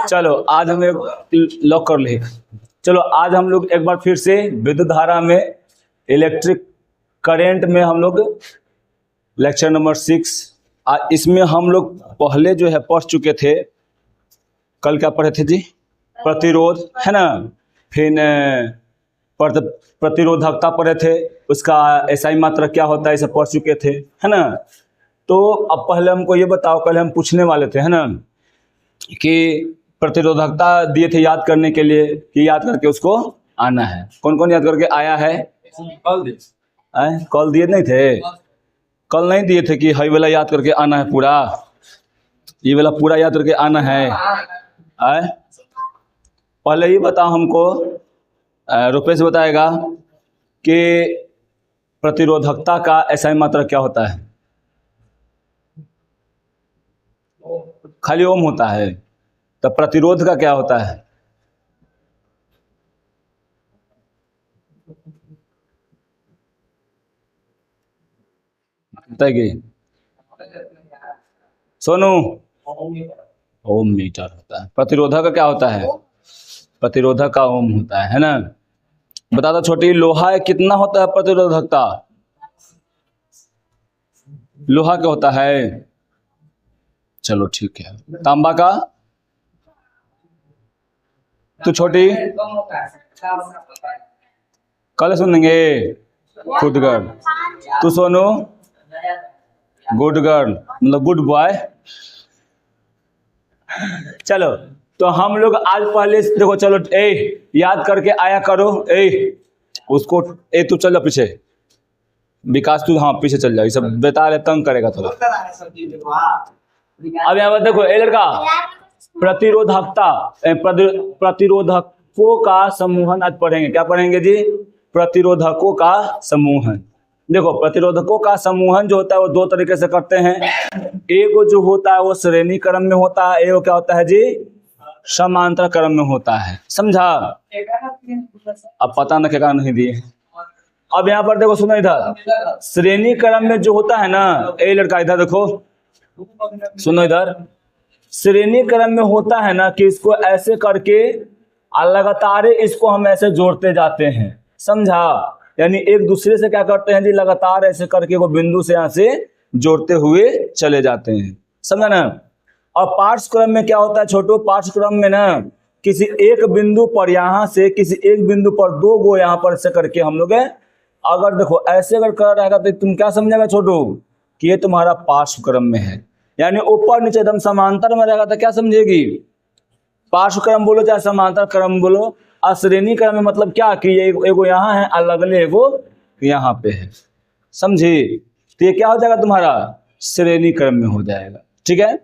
चलो आज हम एक लॉक कर ले। चलो आज हम लोग एक बार फिर से विद्युत धारा में इलेक्ट्रिक करंट में हम लोग लेक्चर नंबर 6 इसमें हम लोग पहले जो है पढ़ चुके थे। कल क्या पढ़े थे जी? प्रतिरोध है ना, फिर प्रतिरोधकता पढ़े थे, उसका एसआई मात्रा क्या होता है इसे पढ़ चुके थे, है ना। तो अब पहले हमको ये बताओ, कल हम पूछने वाले थे है ना कि प्रतिरोधकता दिए थे याद करने के लिए कि याद करके उसको आना है। कौन कौन याद करके आया है? कल दिए नहीं थे? कल नहीं दिए थे कि हई वाला याद करके आना है, पूरा ये वाला पूरा याद करके आना है। पहले ये बताओ हमको, रुपेश बताएगा कि प्रतिरोधकता का एसआई मात्रा क्या होता है? खाली ओम होता है। तो प्रतिरोध का क्या होता है? बताइए सोनू। ओम मीटर होता है। प्रतिरोधक का क्या होता है? प्रतिरोधक का ओम होता है ना। बता दो छोटी, लोहा कितना होता है प्रतिरोधकता? लोहा क्या होता है? चलो ठीक है। तांबा का? तो छोटी कल सुनेंगे। Good girl. तू सोनू? गुड गर्ल मतलब गुड बॉय। चलो तो हम लोग आज पहले देखो, चलो याद करके आया करो। उसको तू चल जा पीछे, विकास तू हाँ पीछे चल जा, ये सब बेताल है, तंग करेगा थोड़ा। अब यहाँ पर देखो लड़का, प्रतिरोधकता प्रतिरोधकों का समूहन आज पढ़ेंगे। क्या पढ़ेंगे जी? प्रतिरोधकों का समूहन। देखो प्रतिरोधकों का समूहन जो होता है वो दो तरीके से करते हैं। एक जो होता है वो श्रेणी क्रम में होता है, एक क्या होता है जी? समांतर क्रम में होता है। समझा? अब पता न क्या नहीं दिए। अब यहाँ पर देखो, सुनो इधर, श्रेणी क्रम में जो होता है ना, लड़का इधर देखो, सुनो इधर, श्रेणी क्रम में होता है ना कि इसको ऐसे करके लगातार इसको हम ऐसे जोड़ते जाते हैं। समझा? यानी एक दूसरे से क्या करते हैं जी? लगातार ऐसे करके वो बिंदु से यहाँ से जोड़ते हुए चले जाते हैं। समझा ना? और पार्श्वक्रम में क्या होता है छोटो? पार्श्वक्रम में ना किसी एक बिंदु पर यहाँ से किसी एक बिंदु पर दो गो यहाँ पर से करके हम लोग अगर देखो ऐसे अगर कर रहेगा तो तुम क्या समझेगा छोटू? कि ये तुम्हारा पार्श्वक्रम में है। यानी ऊपर नीचे एकदम समांतर में रहेगा तो क्या समझेगी? पार्श्वक्रम बोलो चाहे समांतर क्रम बोलो। श्रेणी क्रम में मतलब क्या कि ये एगो यहाँ है, अलग ले एगो यहाँ पे है। समझी? तो ये क्या हो जाएगा तुम्हारा? श्रेणी क्रम में हो जाएगा। ठीक है।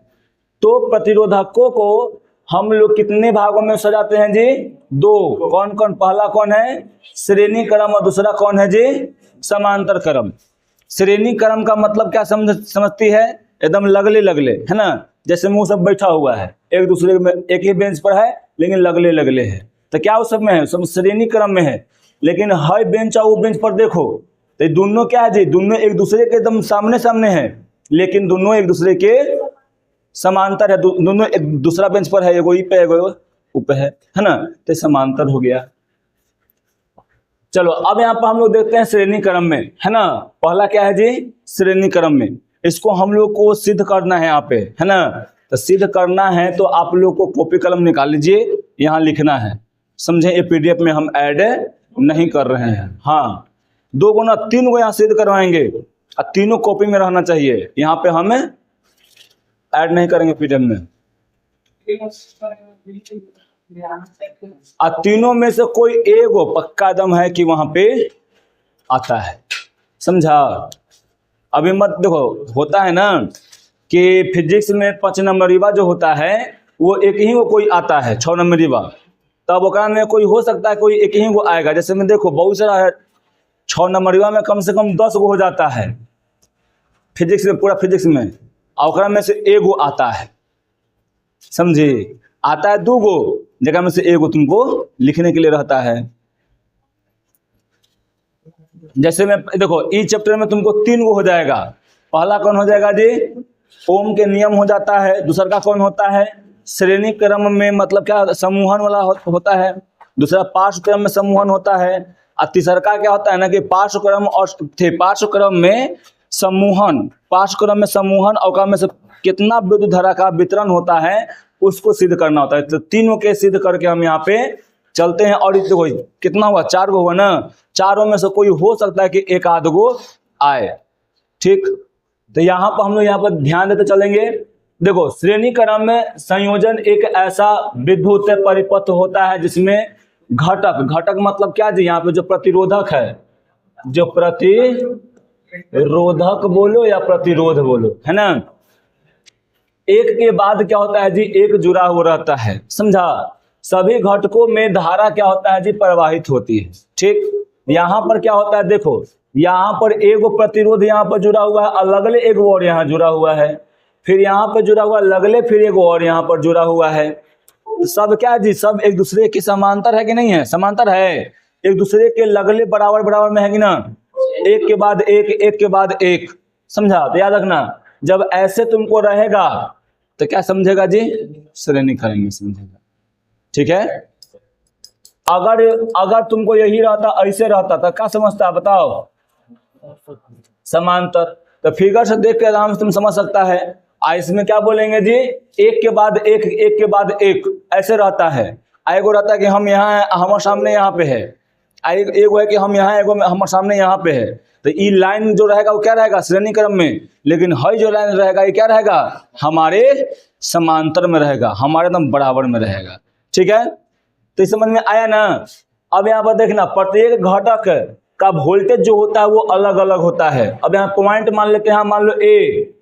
तो प्रतिरोधकों को हम लोग कितने भागों में सजाते हैं जी? दो। कौन कौन? पहला कौन है? श्रेणी क्रम, और दूसरा कौन है जी? समांतर क्रम। श्रेणी क्रम का मतलब क्या समझती है? एकदम लगले लगले, है ना। जैसे मुंह सब बैठा हुआ है एक दूसरे में, एक ही बेंच पर है लेकिन लगले लगले है, तो क्या उस सब में है? सब श्रेणी क्रम में है। लेकिन हर बेंच और वो बेंच पर देखो तो दोनों क्या है जी? दोनों एक दूसरे के एकदम सामने सामने है, लेकिन दोनों एक दूसरे के समांतर है। दोनों एक दूसरा बेंच पर है, एगो ई पे एगो ऊ पे है ना। तो समांतर हो गया। चलो अब यहाँ पर हम लोग देखते हैं श्रेणी क्रम में, है ना। पहला क्या है जी? श्रेणी क्रम में। इसको हम लोग को सिद्ध करना है यहाँ पे, है ना। तो सिद्ध करना है तो आप लोग को कॉपी कलम निकाल लीजिए, यहाँ लिखना है। समझे? ये पीडीएफ में हम ऐड नहीं कर रहे हैं। हाँ, 2 गुना 3 गो यहाँ सिद्ध करवाएंगे और तीनों कॉपी में रहना चाहिए। यहाँ पे हम ऐड नहीं करेंगे पीडीएफ में। और तीनों में से कोई एगो पक्का दम है कि वहां पे आता है। समझा? अभी मत देखो, होता है ना कि फिजिक्स में 5 नंबरीवा जो होता है वो एक ही वो कोई आता है 6 नंबरीवा, तब ओकरा में कोई हो सकता है कोई एक ही वो आएगा। जैसे में देखो बहुत सारा है, 6 नंबरीवा में कम से कम 10 गो हो जाता है फिजिक्स में, पूरा फिजिक्स में, और ओकरा में से एगो आता है। समझे? आता है 2 गो, जगह में से एगो तुमको लिखने के लिए रहता है। जैसे में देखो इस चैप्टर में तुमको 3 गो हो जाएगा। पहला कौन हो जाएगा जी? ओम के नियम हो जाता है। दूसरा का कौन होता है, श्रेणी क्रम में, मतलब क्या समूहन वाला होता है। दूसरा पार्श्व क्रम में समूहन होता है। और तीसरा का क्या होता है ना कि पार्श्व क्रम और पार्श्व क्रम में समूहन, पार्श्व क्रम में समूहन और क्रम में से कितना विद्युत धारा का वितरण होता है उसको सिद्ध करना होता है। तो तीनों के सिद्ध करके हम यहाँ पे चलते हैं। और देखो कितना हुआ, 4 गो हुआ ना, चारों में से कोई हो सकता है कि एक आध गो आए। ठीक, तो यहाँ पर हम लोग यहाँ पर ध्यान देते चलेंगे। देखो श्रेणी क्रम में संयोजन एक ऐसा विद्युत परिपथ होता है जिसमें घटक, घटक मतलब क्या जी, यहाँ पे जो प्रतिरोधक है, जो प्रतिरोधक बोलो या प्रतिरोध बोलो, है ना, एक के बाद क्या होता है जी, एक जुड़ा हुआ रहता है। समझा, सभी घटकों में धारा क्या होता है जी, प्रवाहित होती है। ठीक, यहाँ पर क्या होता है, देखो यहाँ पर एक प्रतिरोध यहाँ पर जुड़ा हुआ है, अलगले एक और यहाँ जुड़ा हुआ है, फिर यहाँ पर जुड़ा हुआ लगले, फिर एक और यहाँ पर जुड़ा हुआ है। सब क्या जी, सब एक दूसरे के समांतर है कि नहीं है, समांतर है, एक दूसरे के लगले बराबर बराबर में है कि ना, एक के बाद एक, एक के बाद एक। समझा, तो याद रखना जब ऐसे तुमको रहेगा तो क्या समझेगा जी, श्रेणी करेंगे, समझेगा। ठीक है, अगर तुमको यही रहता, ऐसे रहता तो क्या समझता है बताओ, समांतर। तो फिगर से देख के आराम से तुम समझ सकता है। इसमें क्या बोलेंगे जी, एक के बाद एक, एक के बाद एक, ऐसे रहता है। एगो रहता है कि हम यहाँ है, हमारे सामने यहाँ पे है, एगो है कि हम यहाँ, एगो हमारे सामने यहाँ पे है। तो ये लाइन जो रहेगा वो क्या रहेगा, श्रेणी क्रम में। लेकिन हई जो लाइन रहेगा ये क्या रहेगा, हमारे समांतर में रहेगा, हमारे एकदम बराबर में रहेगा। ठीक है, तो इस समझ में आया ना। अब यहाँ पर देखना, प्रत्येक घटक का वोल्टेज जो होता है वो अलग अलग होता है। अब यहाँ पॉइंट मान लेते हैं, मान लो ए,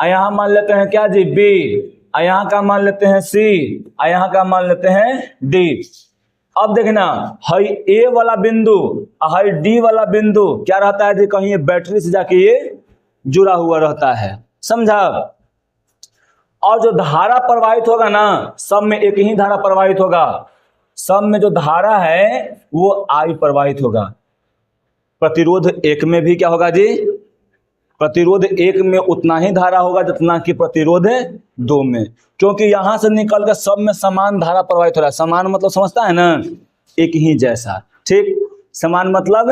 यहाँ मान लेते हैं क्या जी, बी, यहाँ का मान लेते हैं सी, यहाँ का मान लेते हैं डी। अब देखना, हाई ए वाला बिंदु, हाई डी वाला बिंदु क्या रहता है जी, कहीं ये बैटरी से जाके ये जुड़ा हुआ रहता है। समझा, और जो धारा प्रवाहित होगा ना, सब में एक ही धारा प्रवाहित होगा, सब में जो धारा है वो आई प्रवाहित होगा। प्रतिरोध एक में भी क्या होगा जी, प्रतिरोध एक में उतना ही धारा होगा जितना कि प्रतिरोध 2 में, क्योंकि यहां से निकल कर सब में समान धारा प्रवाहित हो रहा है। समान मतलब समझता है ना, एक ही जैसा। ठीक, समान मतलब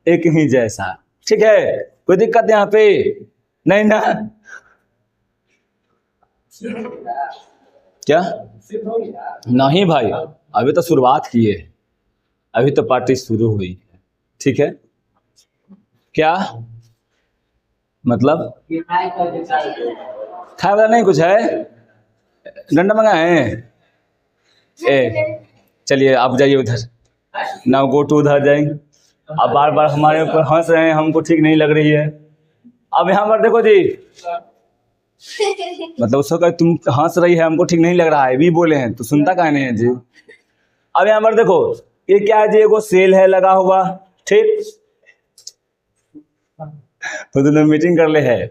एक ही जैसा। ठीक है, कोई दिक्कत यहाँ पे नहीं ना, क्या नहीं भाई, अभी तो शुरुआत की है, अभी तो पार्टी शुरू हुई है। ठीक है, क्या मतलब खाए वाला नहीं कुछ है, डंडा मंगा है। चलिए आप जाइए उधर, ना गो टू उधर जाएंगे। अब बार बार हमारे ऊपर हंस रहे हैं, हमको ठीक नहीं लग रही है। अब यहाँ पर देखो जी, मतलब उसको कहे तुम हंस रही है, हमको ठीक नहीं लग रहा है, भी बोले हैं तो सुनता काहे नहीं है जी। अब यहाँ पर देखो, ये क्या है जी, एगो सेल है लगा हुआ। ठीक, तो तुमने मीटिंग कर ले है,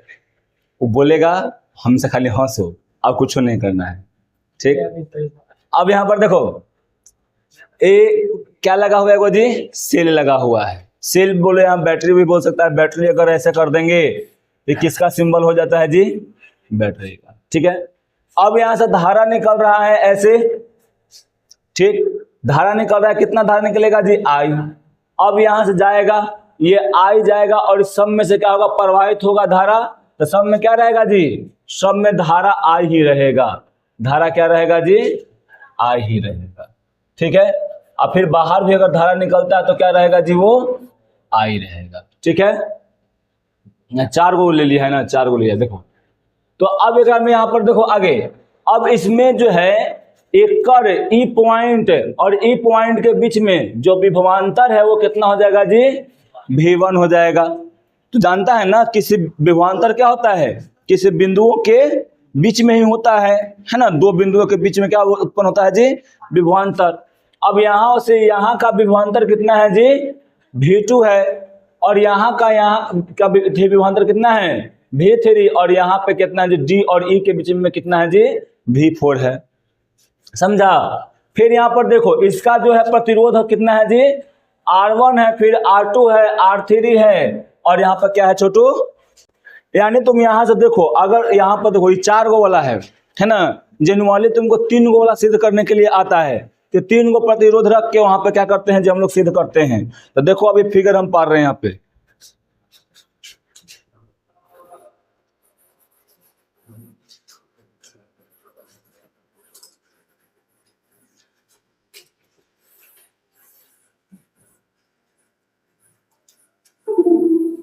वो बोलेगा हमसे खाली हंसो, अब कुछ नहीं करना है। ठीक, अब यहाँ पर देखो, ए क्या लगा हुआ है एगो जी, सेल लगा हुआ है। सेल बोले, यहाँ बैटरी भी बोल सकता है। बैटरी अगर ऐसे कर देंगे तो किसका सिंबल हो जाता है जी, बैटरी का। ठीक है, अब यहाँ से धारा निकल रहा है ऐसे। ठीक, धारा निकल रहा है, कितना धारा निकलेगा जी, आई। अब यहाँ से जाएगा, ये आई जाएगा और इस सब में से क्या होगा, प्रवाहित होगा धारा। तो सब में क्या रहेगा जी, सब में धारा आई ही रहेगा, धारा क्या रहेगा जी, आई ही रहेगा। ठीक है, और फिर बाहर भी अगर धारा निकलता है तो क्या रहेगा जी, वो आई रहेगा। ठीक है, 4 गो ले लिया है ना, 4 गो लिया। देखो तो अब एक में यहाँ पर देखो आगे, अब इसमें जो है एकड़ ई पॉइंट और ई पॉइंट के बीच में जो विभवांतर है वो कितना हो जाएगा जी, V1 हो जाएगा। तो जानता है ना, किसी विभवांतर क्या होता है, किसी बिंदुओं के बीच में ही होता है ना, 2 बिंदुओं के बीच में क्या उत्पन्न होता है जी, विभवांतर। अब यहाँ से यहाँ का विभवांतर कितना है जी, V2 है, और यहाँ का विभवांतर कितना है, V3, और यहाँ पे कितना है जी, D और E के बीच में कितना है जी, V4 है। समझा, फिर यहाँ पर देखो इसका जो है प्रतिरोध कितना है जी, R1 है, फिर R2 है, R3 है, और यहाँ पर क्या है छोटू, यानी तुम यहाँ से देखो, अगर यहाँ पर देखो ये 4 गो वाला है ना, जेनुअली तुमको 3 गो वाला सिद्ध करने के लिए आता है, तो 3 गो प्रतिरोध रख के वहां पे क्या करते हैं, जब हम लोग सिद्ध करते हैं। तो देखो अभी फिगर हम पा रहे हैं यहाँ पे,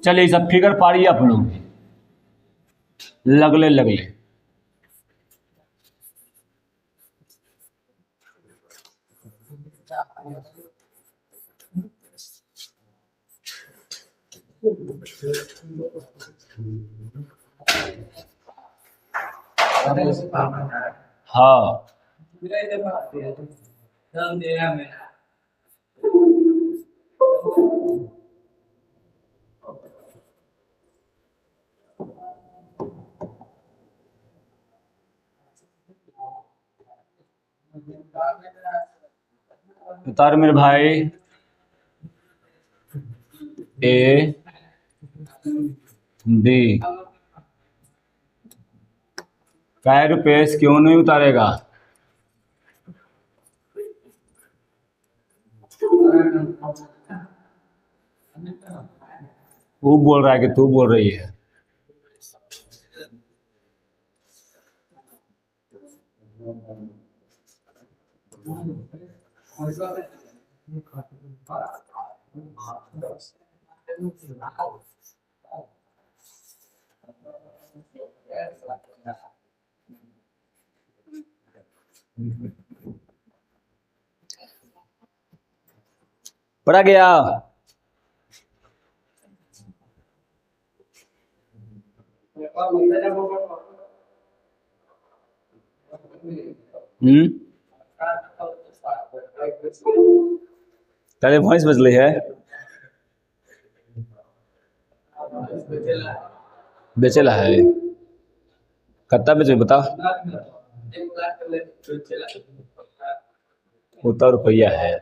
चलिए सब फिगर पारिए आप लोग, लगले लगले। हाँ उतार मेरे भाई, ए बी। काय रुपेश क्यों नहीं उतारेगा? वो बोल रहा है कि तू बोल रही है। पढ़ा गया? तारे भैंस बजली है, बेचेला है, कितना बेचे बता? 100 रुपया है।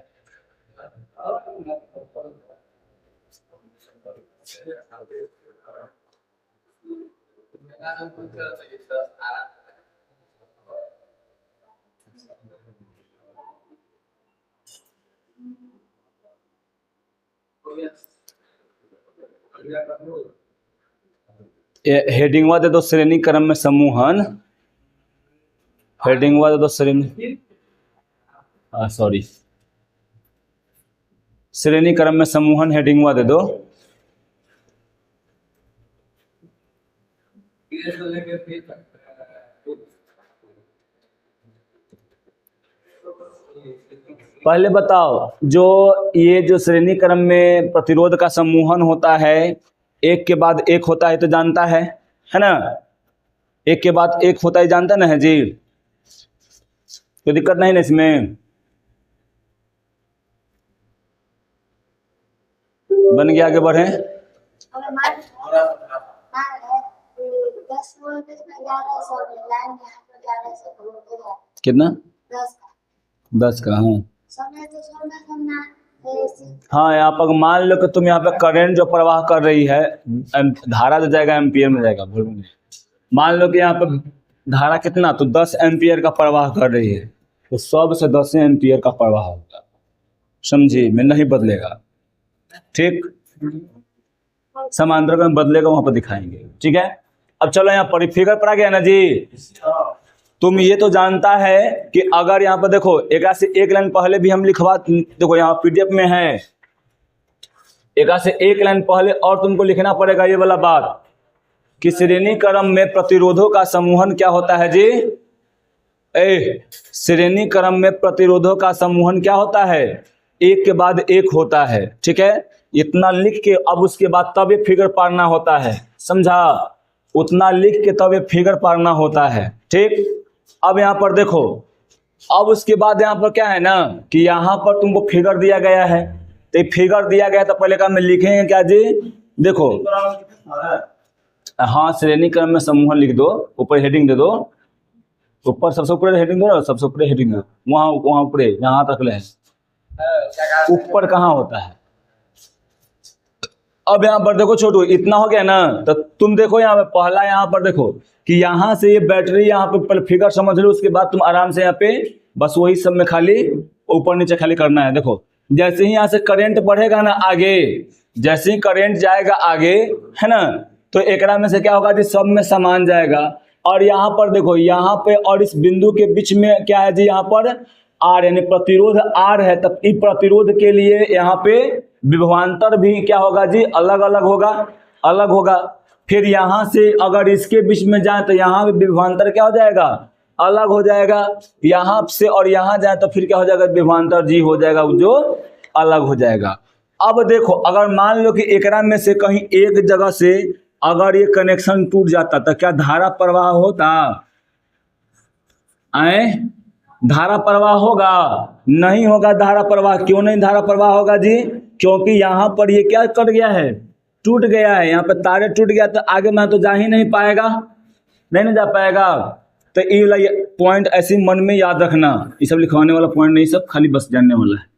हेडिंग दे दो, श्रेणी क्रम में समूहन। हेडिंग दे दो श्रेणी, सॉरी, श्रेणी क्रम में समूहन हेडिंग दे दो। पहले बताओ, जो ये जो श्रेणी क्रम में प्रतिरोध का समूहन होता है, एक के बाद एक होता है तो जानता है ना? एक के बाद एक होता है, जानता ना है जी? कोई दिक्कत नहीं ना इसमें? बन गया, आगे बढ़े। कितना? 10 का। हाँ, यहाँ पर मान लो कि तुम यहाँ पे करंट जो प्रवाह कर रही है, धारा जो जाएगा एम्पियर में जाएगा, भूल। मान लो कि यहाँ पे धारा कितना, तो 10 एम्पियर का प्रवाह कर रही है, तो 100 से 10 एम्पियर का प्रवाह होगा, समझिए, में नहीं बदलेगा। ठीक, समांतर में बदलेगा, वहां पर दिखाएंगे। ठीक है, अब चलो यहाँ पर फिगर पड़ा गया ना जी। तुम ये तो जानता है कि अगर यहाँ पर देखो, एक से एक लाइन पहले भी हम लिखवा, देखो यहाँ पीडीएफ में है, एक से एक लाइन पहले और तुमको लिखना पड़ेगा ये वाला बात कि श्रेणी क्रम में प्रतिरोधों का समूहन क्या होता है जी? श्रेणी क्रम में प्रतिरोधों का समूहन क्या होता है? एक के बाद एक होता है। ठीक है, इतना लिख के अब उसके बाद तब ये फिगर पारना होता है, समझा? उतना लिख के तब ये फिगर पारना होता है। ठीक, अब यहाँ पर देखो, अब उसके बाद यहाँ पर क्या है ना कि यहाँ पर तुमको फिगर दिया गया है, तो फिगर दिया गया तो पहले काम में लिखेंगे क्या जी? देखो, हाँ, श्रेणी क्रम में समूहन लिख दो, ऊपर हेडिंग दे दो, ऊपर सबसे ऊपर हेडिंग दो ना, सबसे ऊपर हेडिंग दो, वहाँ ऊपर यहाँ तक ले, ऊपर कहाँ होता है? अब यहाँ पर देखो छोटू, इतना हो गया ना, तो तुम देखो यहाँ पे पहला, यहाँ पर देखो कि यहाँ से ये बैटरी, यहाँ पे पहले फिगर समझ लो, उसके बाद तुम आराम से यहाँ पे बस वही सब में खाली ऊपर नीचे खाली करना है। देखो जैसे ही यहाँ से करंट बढ़ेगा ना आगे, जैसे ही करंट जाएगा आगे, है ना, तो एकरा में से क्या होगा जी, सब में समान जाएगा। और यहाँ पर देखो, यहाँ पे और इस बिंदु के बीच में क्या है जी, यहाँ पर आर यानी प्रतिरोध आर है। तब इस प्रतिरोध के लिए यहाँ पे विभवांतर भी क्या होगा जी, अलग अलग होगा, अलग होगा। फिर यहाँ से अगर इसके बीच में जाए तो यहाँ भी विभवांतर क्या हो जाएगा, अलग हो जाएगा। यहाँ से और यहाँ जाए तो फिर क्या हो जाएगा, विभवांतर जी हो जाएगा जो अलग हो जाएगा। अब देखो अगर मान लो कि एकरा में से कहीं एक जगह से अगर ये कनेक्शन टूट जाता तो क्या धारा प्रवाह होता, आए धारा प्रवाह होगा, नहीं होगा धारा प्रवाह। क्यों नहीं धारा प्रवाह होगा जी, क्योंकि यहाँ पर ये क्या कट गया है, टूट गया है, यहाँ पे तारे टूट गया, तो आगे में तो जा ही नहीं पाएगा, नहीं ना जा पाएगा। तो ये वाला पॉइंट ऐसे मन में याद रखना, ये सब लिखवाने वाला पॉइंट नहीं, सब खाली बस जानने वाला है।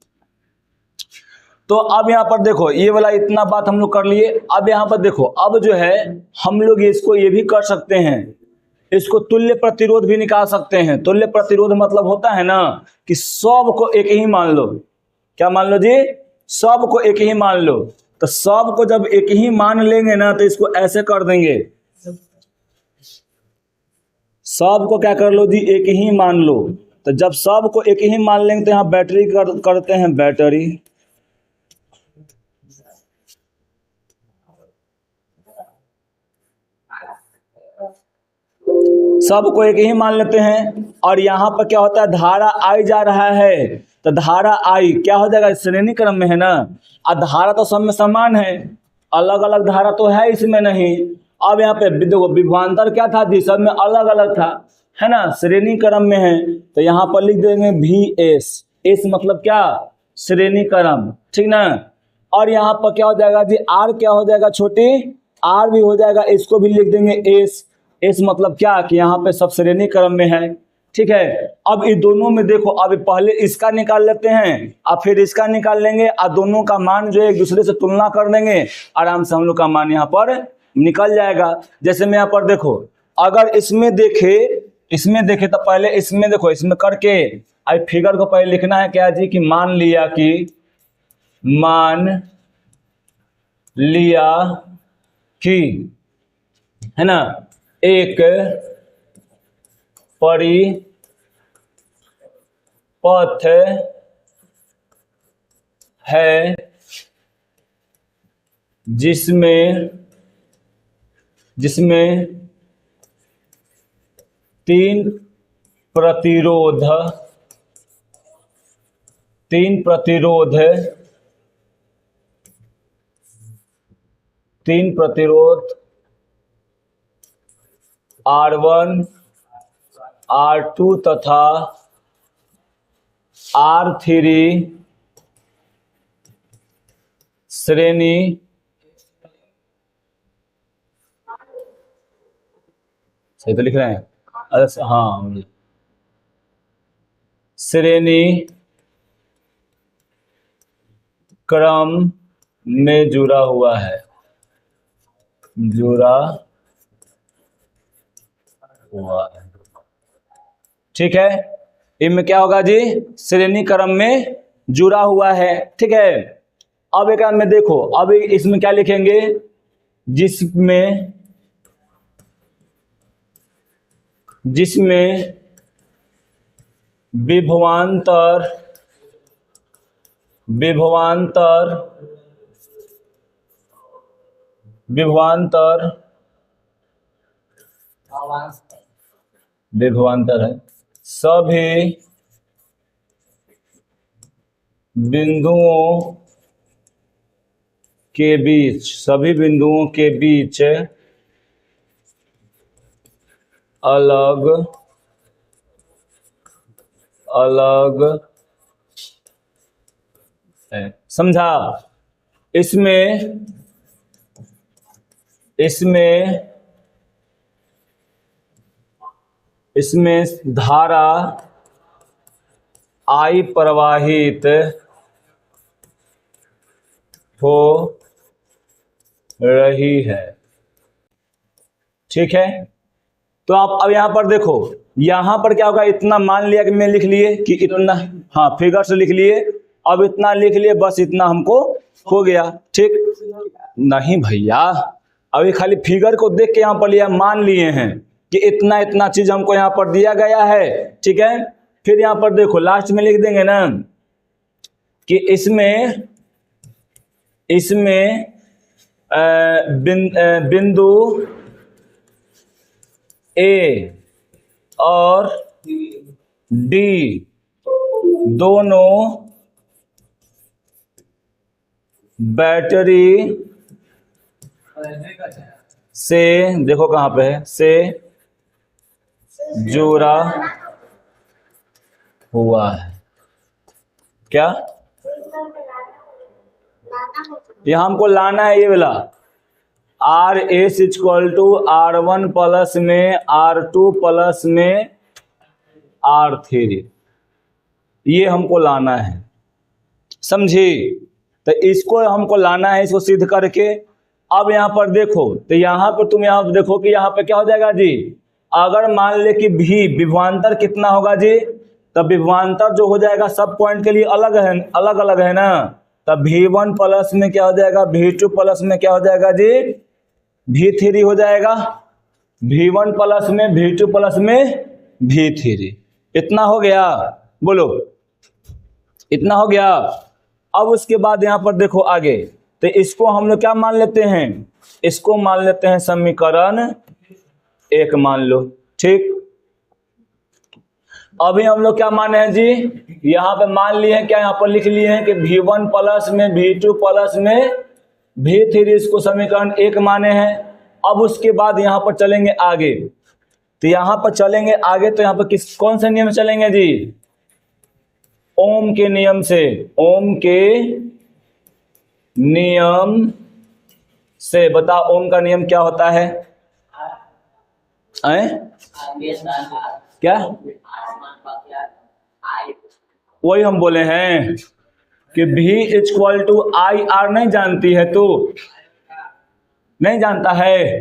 तो अब यहाँ पर देखो ये वाला इतना बात हम लोग कर लिए। अब यहाँ पर देखो, अब जो है हम लोग इसको ये भी कर सकते हैं, इसको तुल्य प्रतिरोध भी निकाल सकते हैं। तुल्य प्रतिरोध मतलब होता है ना कि सब को एक ही मान लो, क्या मान लो जी, सब को एक ही मान लो। तो सब को जब एक ही मान लेंगे ना तो इसको ऐसे कर देंगे, सब को क्या कर लो जी, एक ही मान लो। तो जब सब को एक ही मान लेंगे तो यहाँ बैटरी करते हैं, बैटरी, सबको एक ही मान लेते हैं। और यहाँ पर क्या होता है, धारा आई जा रहा है, तो धारा आई क्या हो जाएगा, श्रेणी क्रम में है ना, और धारा तो सब में समान है, अलग अलग धारा तो है इसमें नहीं। अब यहाँ पे देखो विभवांतर क्या था जी, सब में अलग अलग था, है ना, श्रेणी क्रम में है। तो यहाँ पर लिख देंगे भी एस, एस मतलब क्या, श्रेणी क्रम, ठीक ना। और यहाँ पर क्या हो जाएगा जी, आर क्या हो जाएगा, छोटी आर भी हो जाएगा, इसको भी लिख देंगे एस। एस मतलब क्या कि यहाँ पे सब श्रेणी क्रम में है, ठीक है। अब इन दोनों में देखो, अब पहले इसका निकाल लेते हैं और फिर इसका निकाल लेंगे, और दोनों का मान जो है एक दूसरे से तुलना कर देंगे, आराम से हम लोग का मान यहाँ पर निकल जाएगा। जैसे मैं यहाँ पर देखो, अगर इसमें देखे तो पहले इसमें देखो, इसमें करके आई फिगर को पहले लिखना है क्या जी, कि मान लिया कि है ना, एक परिपथ है जिसमें तीन प्रतिरोध R1 R2 तथा R3 श्रेणी सही तो लिख रहे हैं, अच्छा हाँ, श्रेणी क्रम में जुड़ा हुआ है, ठीक है। इनमें क्या होगा जी, श्रेणी क्रम में जुड़ा हुआ है, ठीक है। अब एक में देखो, अब इसमें क्या लिखेंगे, जिसमें विभवांतर है सभी बिंदुओं के बीच अलग है, समझा। इसमें धारा आई प्रवाहित हो रही है, ठीक है। तो आप अब यहाँ पर देखो, यहाँ पर क्या होगा, इतना मान लिया कि मैं लिख लिए कि इतना, हाँ फिगर से लिख लिए, अब इतना लिख लिए, बस इतना हमको हो गया। ठीक नहीं भैया, अभी खाली फिगर को देख के यहाँ पर लिया, मान लिए हैं कि इतना इतना चीज हमको यहाँ पर दिया गया है। ठीक है, फिर यहाँ पर देखो लास्ट में लिख देंगे ना कि इसमें बिंदु ए और डी दोनों बैटरी से, देखो कहाँ पे है, से जुड़ा हुआ है। क्या ये हमको लाना है, ये वाला R S equal to R1 plus में R2 प्लस में R3, ये हमको लाना है, समझी। तो इसको हमको लाना है, इसको सिद्ध करके। अब यहाँ पर देखो, तो यहाँ पर तुम यहाँ देखो कि यहाँ पे क्या हो जाएगा जी, अगर मान ले कि भी विभवांतर कितना होगा जी, तब विभवांतर जो हो जाएगा सब पॉइंट के लिए अलग है, अलग अलग है ना। तब V1 प्लस में क्या हो जाएगा, V2 प्लस में क्या हो जाएगा जी, V3 हो जाएगा। V1 प्लस में V2 प्लस में V3, इतना हो गया, बोलो इतना हो गया। अब उसके बाद यहाँ पर देखो आगे, तो इसको हम लोग क्या मान लेते हैं, इसको मान लेते हैं समीकरण 1 मान लो। ठीक, अभी हम लोग क्या माने हैं जी, यहाँ पे मान लिए हैं, क्या यहाँ पर लिख लिए हैं कि V1 प्लस में V2 प्लस में V3, इसको समीकरण 1 माने हैं। अब उसके बाद यहाँ पर चलेंगे आगे, तो यहाँ पर चलेंगे आगे, तो यहाँ पर कौन से नियम चलेंगे जी, ओम के नियम से, ओम के नियम से। बताओ ओम का नियम क्या होता है, क्या, वही हम बोले हैं कि V इक्वल टू IR, नहीं जानती है तू, नहीं जानता है,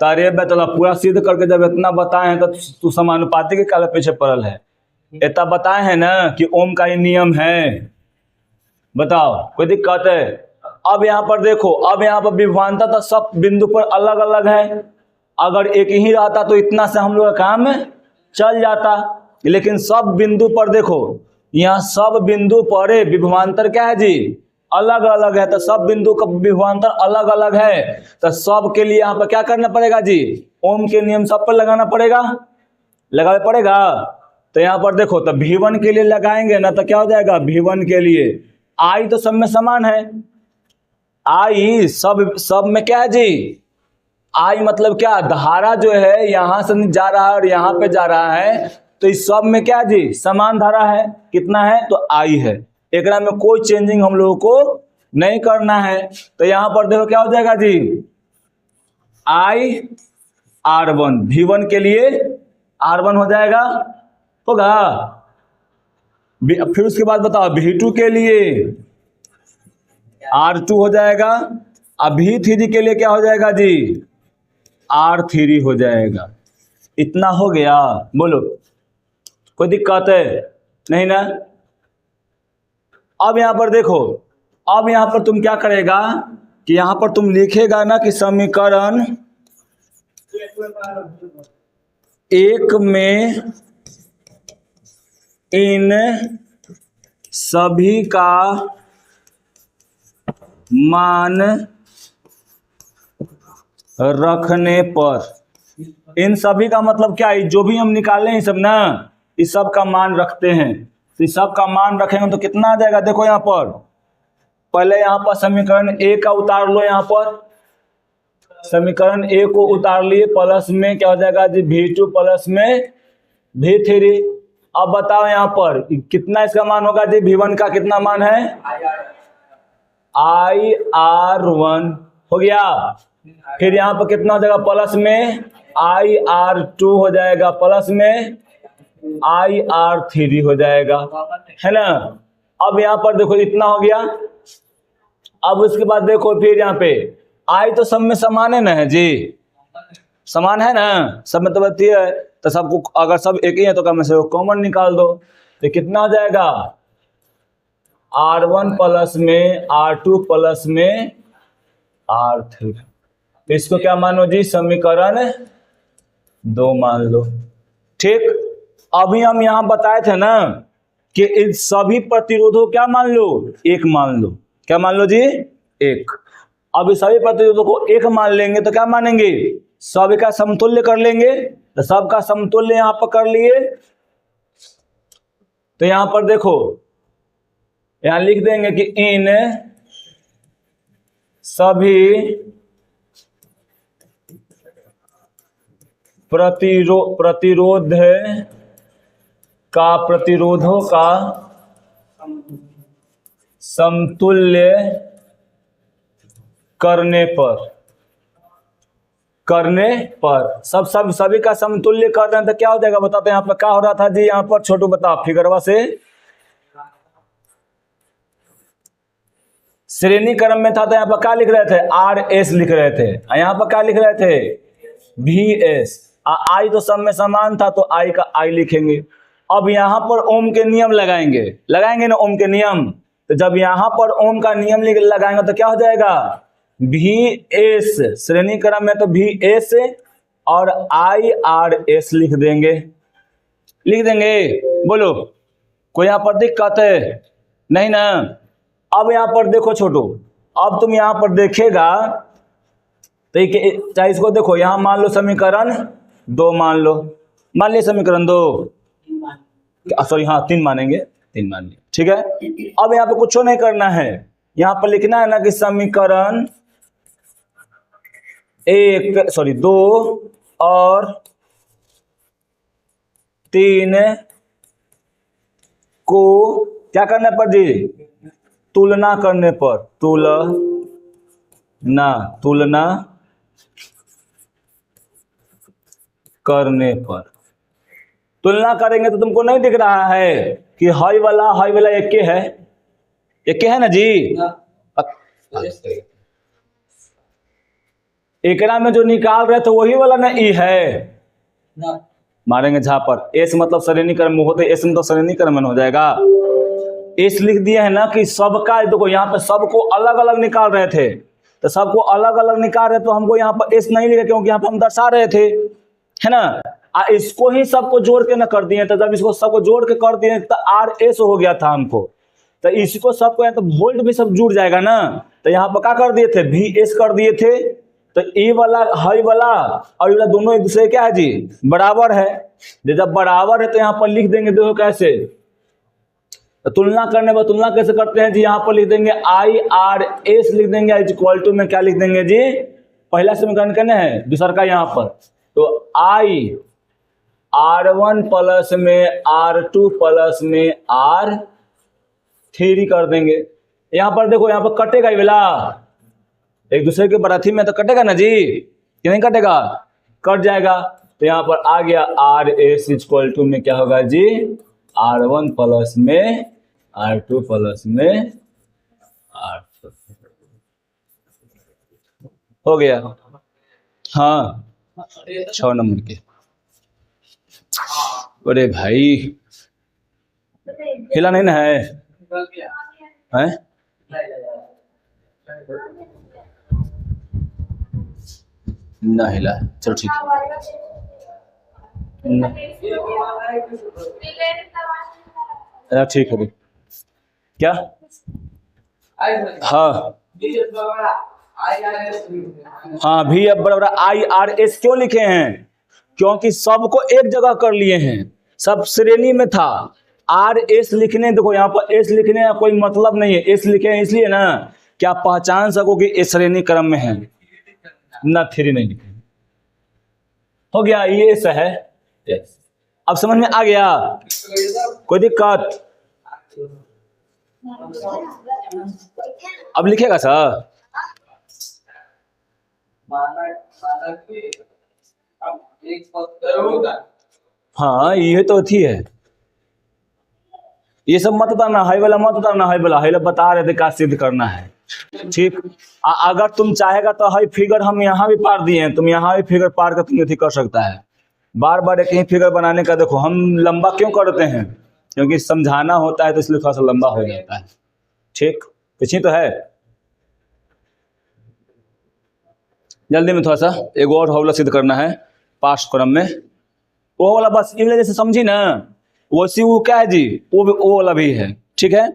तारे बेतला पूरा सिद्ध करके जब इतना बताए हैं तो तू समानुपाती के काले पीछे पड़ल है। इतना बताए हैं ना कि ओम का ही नियम है, बताओ कोई दिक्कत है। अब यहाँ पर देखो, अब यहाँ पर विभवांतर तो सब बिंदु पर अलग अलग है, अगर एक ही रहता तो इतना से हम लोग का काम चल जाता, लेकिन सब बिंदु पर देखो, यहाँ सब बिंदु पर विभवांतर क्या है जी, अलग अलग है। तो सब बिंदु का विभवांतर अलग अलग है, तो सब के लिए यहाँ पर क्या करना पड़ेगा जी, ओम के नियम सब पर लगाना पड़ेगा, लगाना पड़ेगा। तो यहाँ पर देखो, तो V1 के लिए लगाएंगे ना, तो क्या हो जाएगा, V1 के लिए I तो सब में समान है, I सब में क्या है जी, I मतलब क्या, धारा जो है यहाँ से जा रहा है और यहाँ पे जा रहा है, तो इस सब में क्या जी, समान धारा है, कितना है, तो I है, एकरा में कोई चेंजिंग हम लोगों को नहीं करना है। तो यहाँ पर देखो क्या हो जाएगा जी, IR1, V1 के लिए R1 हो जाएगा, होगा। फिर उसके बाद बताओ V2 के लिए R2 हो जाएगा, अब V3 के लिए क्या हो जाएगा जी, R3 हो जाएगा। इतना हो गया, बोलो कोई दिक्कत है नहीं ना। अब यहाँ पर देखो, अब यहाँ पर तुम क्या करेगा कि यहाँ पर तुम लिखेगा ना कि समीकरण 1 में इन सभी का मान रखने पर, इन सभी का मतलब क्या है, जो भी हम निकाले हैं सब ना, इस सब का मान रखते हैं, तो इस सब का मान रखेंगे तो कितना आ जाएगा, देखो यहाँ पर पहले यहाँ पर समीकरण A का उतार लो, यहाँ पर समीकरण A को उतार लिए, प्लस में क्या हो जाएगा जी, V2 प्लस में V3। अब बताओ यहाँ पर कितना इसका मान होगा जी, V1 का कितना मान है, IR1 हो गया। फिर यहाँ पर कितना हो जाएगा, प्लस में IR2 हो जाएगा, प्लस में IR3 हो जाएगा, है ना। अब यहाँ पर देखो इतना हो गया। अब उसके बाद देखो फिर यहाँ पे आई तो सब में समान है ना है जी, समान है ना, सब में तो बत्ती है, तो सबको अगर सब एक ही है तो क्या में से कॉमन निकाल दो, तो कितना हो जाएगा R1 प्लस में R2 प्लस में R3। इसको क्या मानो जी, समीकरण 2 मान लो। ठीक, अभी हम यहां बताए थे ना कि इन सभी प्रतिरोधों क्या मान लो, एक मान लो। क्या मान लो जी, एक। अब इस सभी प्रतिरोधों को एक मान लेंगे तो क्या मानेंगे, सभी का समतुल्य कर लेंगे। तो सबका समतुल्य यहां पर कर लिए, तो यहां पर देखो यहां लिख देंगे कि इन सभी प्रतिरोधों का समतुल्य करने पर सभी का समतुल्य कर रहे हैं तो क्या हो जाएगा बताते हैं। यहाँ पर क्या हो रहा था जी, यहाँ पर छोटू बता फिगरवा से, श्रेणी क्रम में था तो यहाँ पर क्या लिख रहे थे, RS लिख रहे थे, यहाँ पर क्या लिख रहे थे, VS। आई तो सब में समान था तो आई का आई लिखेंगे। अब यहां पर ओम के नियम लगाएंगे ना, ओम के नियम। तो जब यहां पर ओम का नियम लगाएंगे तो क्या हो जाएगा, VS, श्रेणी क्रम में तो VS और IRS लिख देंगे। बोलो कोई यहां पर दिक्कत है नहीं ना। अब यहां पर देखो छोटू, अब तुम यहां पर देखेगा तो चाहे इसको देखो, यहां मान लो समीकरण 2 मान लो, मान लिया समीकरण 2, सॉरी हाँ 3 मानेंगे, 3 मान लिया, ठीक है। अब यहाँ पे कुछ नहीं करना है, यहाँ पर लिखना है ना कि समीकरण 2 और 3 को क्या करने पर जी, तुलना करने पर, तुलना करने पर, तुलना करेंगे तो तुमको नहीं दिख रहा है कि हाई वाला एक के है ना जी। एकरा में जो निकाल रहे थे वही वाला ना ई है, मारेंगे झापर। एस मतलब श्रेणी क्रम में होते, एस मतलब श्रेणी क्रम में हो जाएगा। एस लिख दिए है ना कि सबका, देखो यहाँ पे सबको अलग अलग निकाल रहे थे, तो सबको अलग अलग निकाल रहे तो हमको यहाँ पर एस नहीं लिखा क्योंकि यहाँ पर हम दर्शा रहे थे, है ना। इसको ही सबको जोड़ के ना कर दिए, तो जब इसको सबको जोड़ के कर दिए तो RS हो गया था हमको, तो इसको सबको यहाँ तो वोल्ट भी सब जुड़ जाएगा ना। तो यहाँ पर क्या कर दिए थे, VS कर दिए थे। तो ये वाला हाई वाला और ये वाला दोनों एक दूसरे क्या है जी, बराबर है। जब बराबर है तो यहाँ पर लिख देंगे, देखो कैसे, तो तुलना करने पर तुलना कैसे करते हैं जी, यहाँ पर लिख देंगे IRS लिख देंगे, इक्वल टू में क्या लिख देंगे जी, पहला समीकरण करना है, दूसरा का यहाँ पर, तो R1 प्लस में R2 प्लस में R3 कर देंगे। यहां पर देखो, यहां पर कटेगा ये वाला, एक दूसरे के बराती में तो कटेगा ना जी, कि नहीं कटेगा, कट जाएगा। तो यहां पर आ गया RS इक्वल टू में क्या होगा जी, R1 प्लस में R2 प्लस में R3 हो गया। हाँ 6 नंबर के। अरे भाई हिला नहीं ना है, ना हिला, चलो ठीक है। ठीक है क्या, हाँ हाँ भी अब बराबर IRS क्यों लिखे हैं, क्योंकि सबको एक जगह कर लिए हैं, सब श्रेणी में था। RS लिखने, देखो यहाँ पर S लिखने का कोई मतलब नहीं है, S लिखे हैं इसलिए ना कि आप पहचान सको कि इस श्रेणी क्रम में है ना, 3 नहीं लिखे। हो गया, ये S है। अब समझ में आ गया, कोई दिक्कत, अब लिखेगा सर, हाँ ये तो थी है, ये सब मत उतारना, हाई वाला मत उतारना, हाई वाला बता रहे थे क्या सिद्ध करना है। ठीक। अगर तुम चाहेगा तो हाई फिगर हम यहाँ भी पार दिए हैं, तुम यहाँ भी फिगर पार कर तुम कर सकता है। बार बार एक ही फिगर बनाने का, देखो हम लंबा क्यों करते हैं, क्योंकि समझाना होता है तो इसलिए थोड़ा सा लंबा हो जाता है। ठीक, कुछ ही तो है। जल्दी में थोड़ा सा एक और हौला सिद्ध करना है पास्ट क्रम में, वो वाला बस इन जैसे समझी ना, वैसी वो क्या है जी, वो वाला भी है। ठीक है,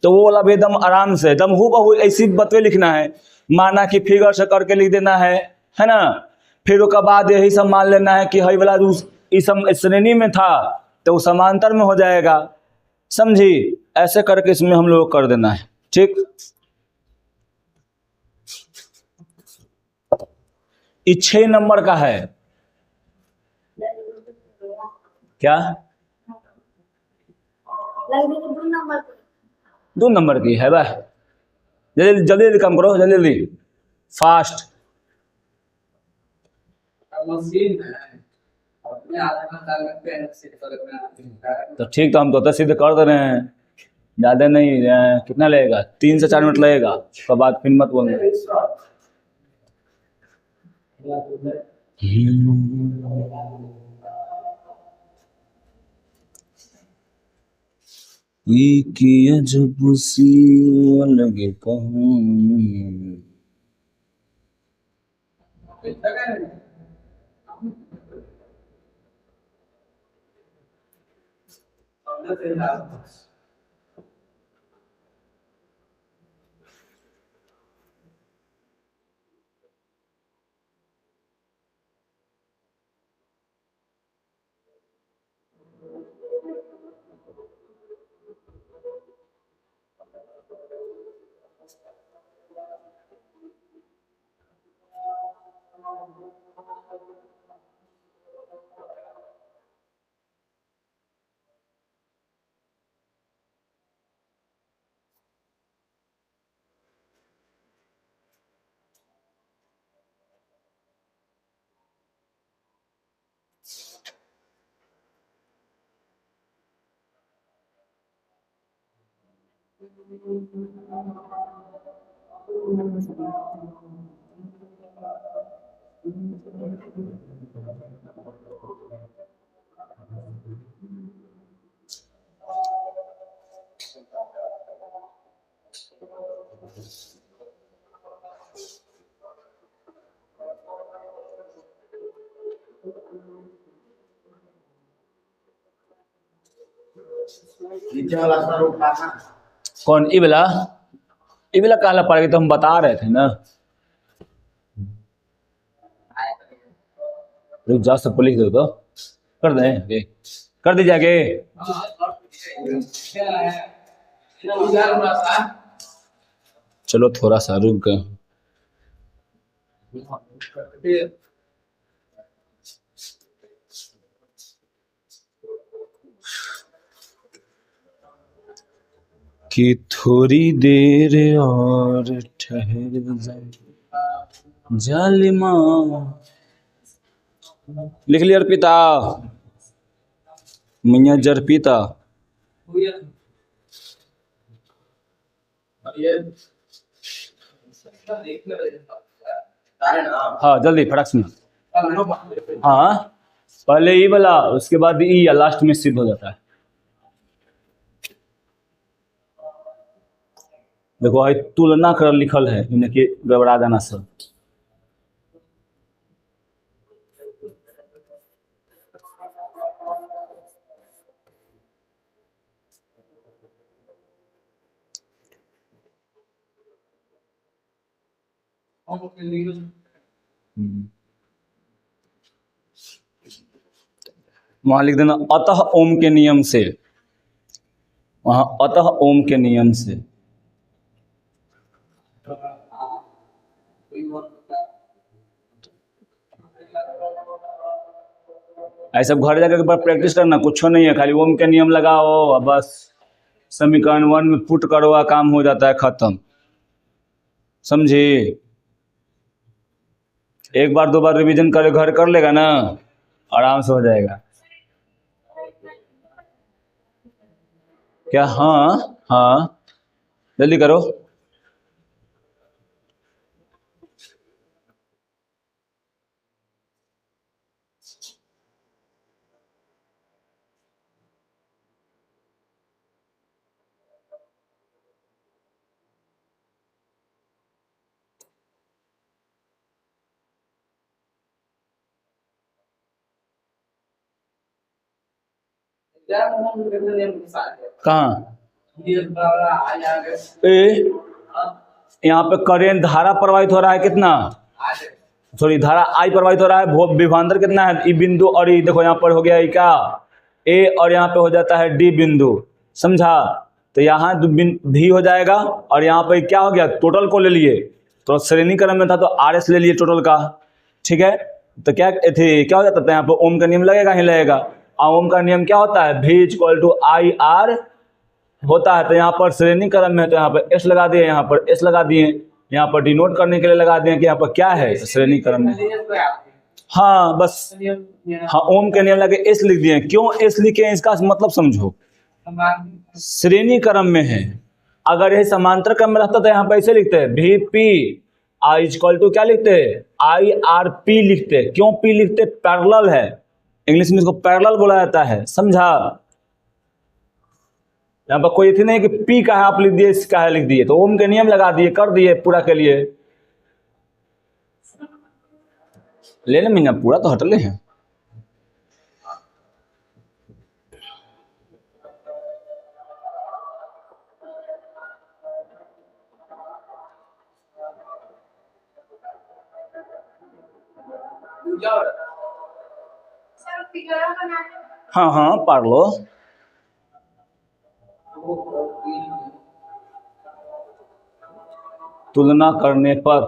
तो वो वाला भी एकदम आराम से एकदम हूबहू ऐसी बतवे लिखना है, माना कि फिगर से करके लिख देना है ना। फिर उसके बाद यही सब मान लेना है कि हई वाला इस श्रेणी में था तो वो समांतर में हो जाएगा, समझी। ऐसे करके इसमें हम लोग कर देना है। ठीक, ये 6 नंबर का है। क्या 2 नंबर की है भाई, जल्दी जल्दी जल्दी काम करो, जल्दी जल्दी फास्ट। तो ठीक, तो हम तो सिद्ध कर दे रहे हैं, ज़्यादा नहीं। कितना लगेगा, 3 से 4 मिनट लगेगा, उसके बाद फिर मत बोलना। किया जब सी लगे कहूँ। कौन इबला इबला कहला पड़ेगा, तो हम बता रहे थे ना। रुक जाओ, सबको लिख दो तो कर दें आगे, कर दीजिए आगे। चलो थोड़ा सा रुक गए। कि थोड़ी देर और ठहर जाए जालिमा। लिख लिया अर्पिता, मियाँ जरपिता। हाँ जल्दी फटाक से। हाँ पहले ई वाला, उसके बाद ई या लास्ट में सिद्ध हो जाता है। देखो भाई तुलना कर लिखल है, इन्हें कि गड़बड़ा जाना सब। वहां लिख देना अतः ओम के नियम से, वहां अतः ओम के नियम से। ऐसा घर जाकर एक बार प्रैक्टिस करना, कुछ नहीं है, खाली ओम के नियम लगाओ और बस समीकरण 1 में पुट करो, काम हो जाता है, खत्म। समझे, एक बार 2 बार रिवीजन करे घर कर लेगा ना, आराम से हो जाएगा। क्या, हाँ हाँ जल्दी करो। कहाँ ए, यहाँ पे करेंट धारा प्रवाहित हो रहा है कितना, सॉरी धारा आई प्रवाहित हो रहा है, विभवांतर कितना है, ई बिंदु और ई देखो यहाँ पर हो गया ई क्या ए, और यहाँ पे हो जाता है डी बिंदु, समझा। तो यहाँ भी हो जाएगा और यहाँ पे क्या हो गया, टोटल को ले लिए, तो श्रेणी क्रम में था तो आर एस ले लिए टोटल का, ठीक है। तो क्या हो जाता था यहाँ पर ओम का नियम लगेगा ही लगेगा, और ओम का नियम क्या होता है, V = IR होता है। तो यहाँ पर श्रेणी क्रम में है तो यहाँ पर एस लगा दिए, यहाँ पर एस लगा दिए, यहाँ पर डिनोट करने के लिए लगा दिए कि यहाँ पर क्या है श्रेणी क्रम में, हाँ बस, हाँ ओम के नियम लगे एस लिख दिए। क्यों एस लिखे, इसका मतलब समझो, श्रेणी क्रम में है। अगर ये समांतर क्रम में रहता तो यहाँ पर ऐसे लिखते हैं VP I = क्या लिखते हैं, IRP लिखते। क्यों P लिखते, पैरेलल है, इंग्लिश में इसको पैरेलल बोला जाता है, समझा। यहाँ पर कोई थी नहीं कि P का है आप लिख दिए, इसका है लिख दिए, तो ओम के नियम लगा दिए, कर दिए पूरा के लिए। लेने मीना पूरा तो हटले हैं। हाँ हाँ पढ़ लो। तुलना करने पर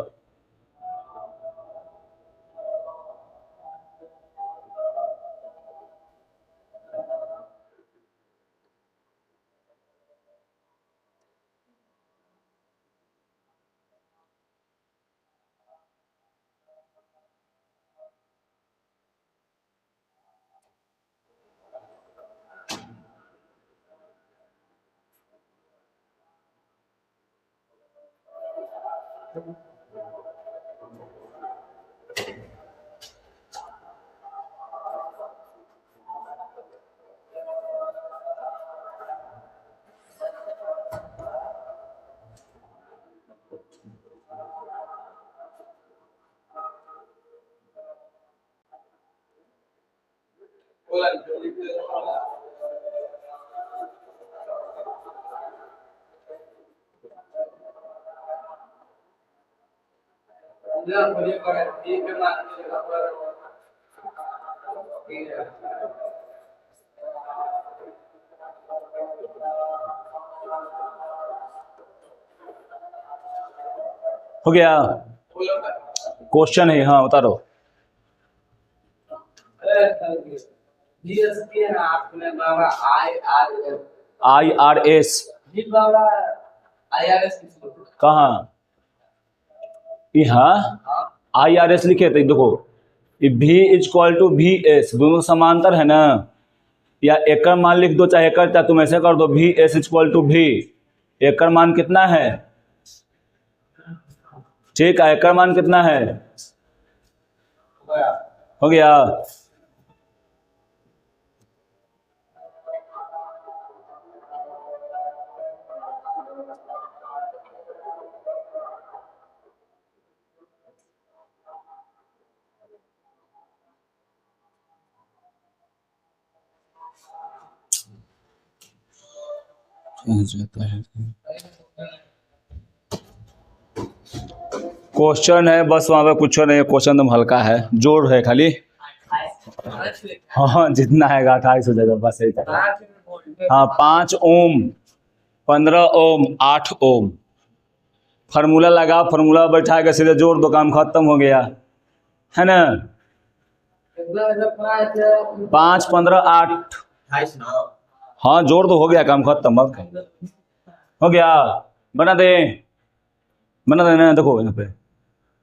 हो गया क्वेश्चन है, हाँ बता दो। IRS कहाँ, यहाँ IRS लिखे थे, देखो V = VS, दोनों समांतर है ना, या एकड़ मान लिख दो, चाहे एकड़, चाहे तुम ऐसे कर दो VS = V, एकड़ मान कितना है, ठीक है, एकड़ मान कितना है, हो गया। जाता है क्वेश्चन है बस, वहां पे कुछ नहीं है, क्वेश्चन तो हल्का है, जोड़ है खाली, हाँ जितना है 28 हो जाएगा बस, हाँ 5 ओम 15 ओम 8 ओम, फार्मूला लगाओ, फार्मूला बैठा के सीधे जोड़ दो, काम खत्म हो गया है ना। 5 15 8, हाँ जोड़ दो, हो गया काम खत्म, हो गया। बना देना, देखो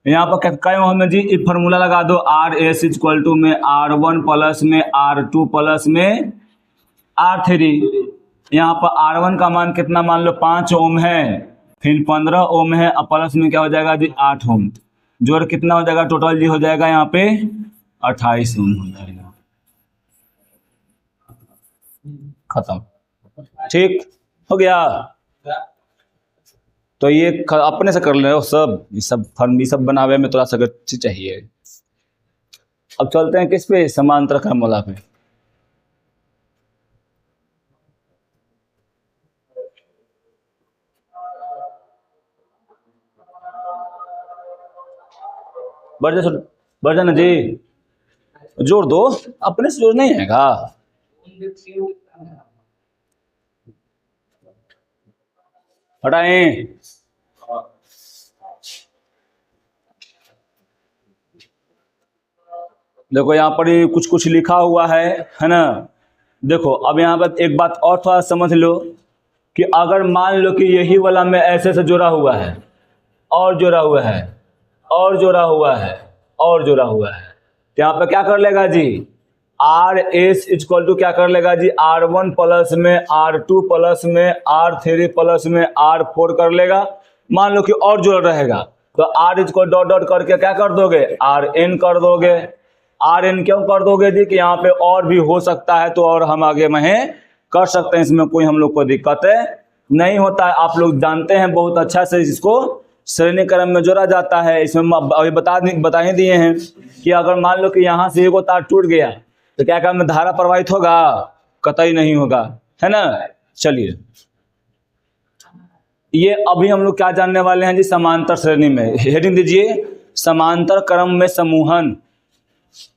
यहाँ पर क्या हमें जी, फार्मूला लगा दो, RS = में R1 प्लस में R2 प्लस में R3। यहाँ पर R1 का मान कितना, मान लो 5 ओम है, फिर 15 ओम है, और प्लस में क्या हो जाएगा जी 8 ओम, जोड़ कितना हो जाएगा टोटल जी, हो जाएगा यहाँ पे 28 ओम हो जाएगा, खत्म, ठीक हो गया। तो ये अपने से कर ले रहे सब, ये सब बनावे में थोड़ा सा गति चाहिए। अब चलते हैं किस पे, समांतर क्रम वाला पे। बढ़ जाना जी, जोड़ दो, अपने से जोड़ नहीं आएगा। हटाएं, देखो यहाँ पर ही कुछ कुछ लिखा हुआ है ना। देखो अब यहाँ पर एक बात और थोड़ा समझ लो कि अगर मान लो कि यही वाला में ऐसे से जुड़ा हुआ है, और जुड़ा हुआ है, और जुड़ा हुआ है, और जुड़ा हुआ है, तो यहाँ पर क्या कर लेगा जी, आर एस इक्वल टू क्या कर लेगा जी, R1 प्लस में R2 प्लस में R3 प्लस में R4 कर लेगा। मान लो कि और जुड़ रहेगा तो R इक्वल डॉट डॉट करके क्या कर दोगे, RN कर दोगे। RN क्यों कर दोगे जी, कि यहाँ पे और भी हो सकता है तो और हम आगे में कर सकते हैं, इसमें कोई हम लोग को दिक्कत नहीं होता है। आप लोग जानते हैं बहुत अच्छा से इसको श्रेणी क्रम में जोड़ा जाता है। इसमें अभी बता ही दिए हैं कि अगर मान लो कि यहाँ से एगो तार टूट गया तो क्या काम में धारा प्रवाहित होगा, कतई नहीं होगा, है ना। चलिए ये अभी हम लोग क्या जानने वाले हैं जी, समांतर श्रेणी में। हेडिंग दीजिए समांतर क्रम में समूहन,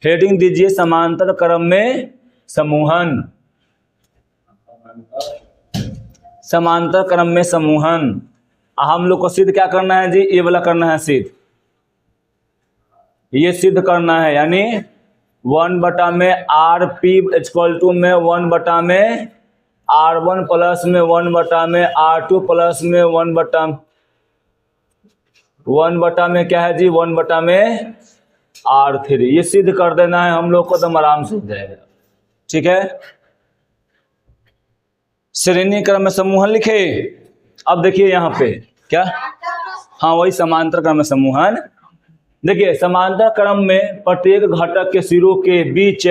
हेडिंग दीजिए समांतर क्रम में समूहन, समांतर क्रम में समूहन। हम लोग को सिद्ध क्या करना है जी, ये वाला करना है सिद्ध, ये सिद्ध करना है, यानी 1 बटा में आर पी इक्वल टू में 1 बटा में R1 प्लस में 1 बटा में R2 प्लस में 1 बटा में क्या है जी, 1 बटा में R3। ये सिद्ध कर देना है हम लोग को, तो आराम से हो जाएगा। ठीक है, श्रेणी क्रम में समूहन लिखे। अब देखिए यहाँ पे क्या, हाँ वही समांतर क्रम में समूहन। देखिए समांतर क्रम में प्रत्येक घटक के सिरों के बीच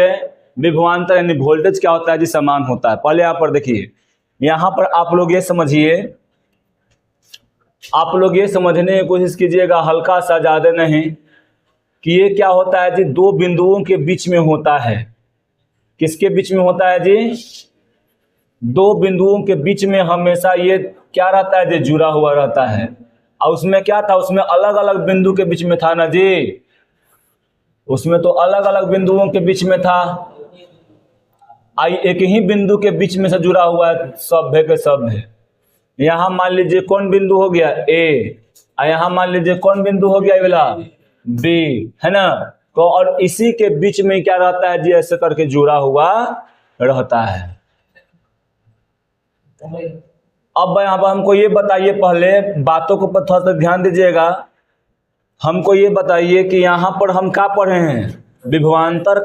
विभवांतर यानी वोल्टेज क्या होता है जी, समान होता है। पहले यहाँ पर देखिए, यहाँ पर आप लोग ये समझिए, आप लोग ये समझने की कोशिश कीजिएगा हल्का सा, ज्यादा नहीं, कि ये क्या होता है जी, दो बिंदुओं के बीच में होता है। किसके बीच में होता है जी, दो बिंदुओं के बीच में हमेशा ये क्या रहता है जी, जुड़ा हुआ रहता है। और उसमें क्या था, उसमें अलग अलग बिंदु के बीच में था ना जी, उसमें तो अलग अलग बिंदुओं के बीच में था। आई एक ही बिंदु के बीच में से जुड़ा हुआ है, सभ्य के सभ्य। यहाँ मान लीजिए कौन बिंदु हो गया, ए, और यहाँ मान लीजिए कौन बिंदु हो गया, ये वाला बी, है ना। तो और इसी के बीच में क्या रहता है जी, ऐसे करके जुड़ा हुआ रहता है। अब यहाँ पर हमको ये बताइए, पहले बातों को थोड़ा सा ध्यान दीजिएगा। हमको ये बताइए कि यहाँ पर हम क्या पढ़े हैं, विभवांतर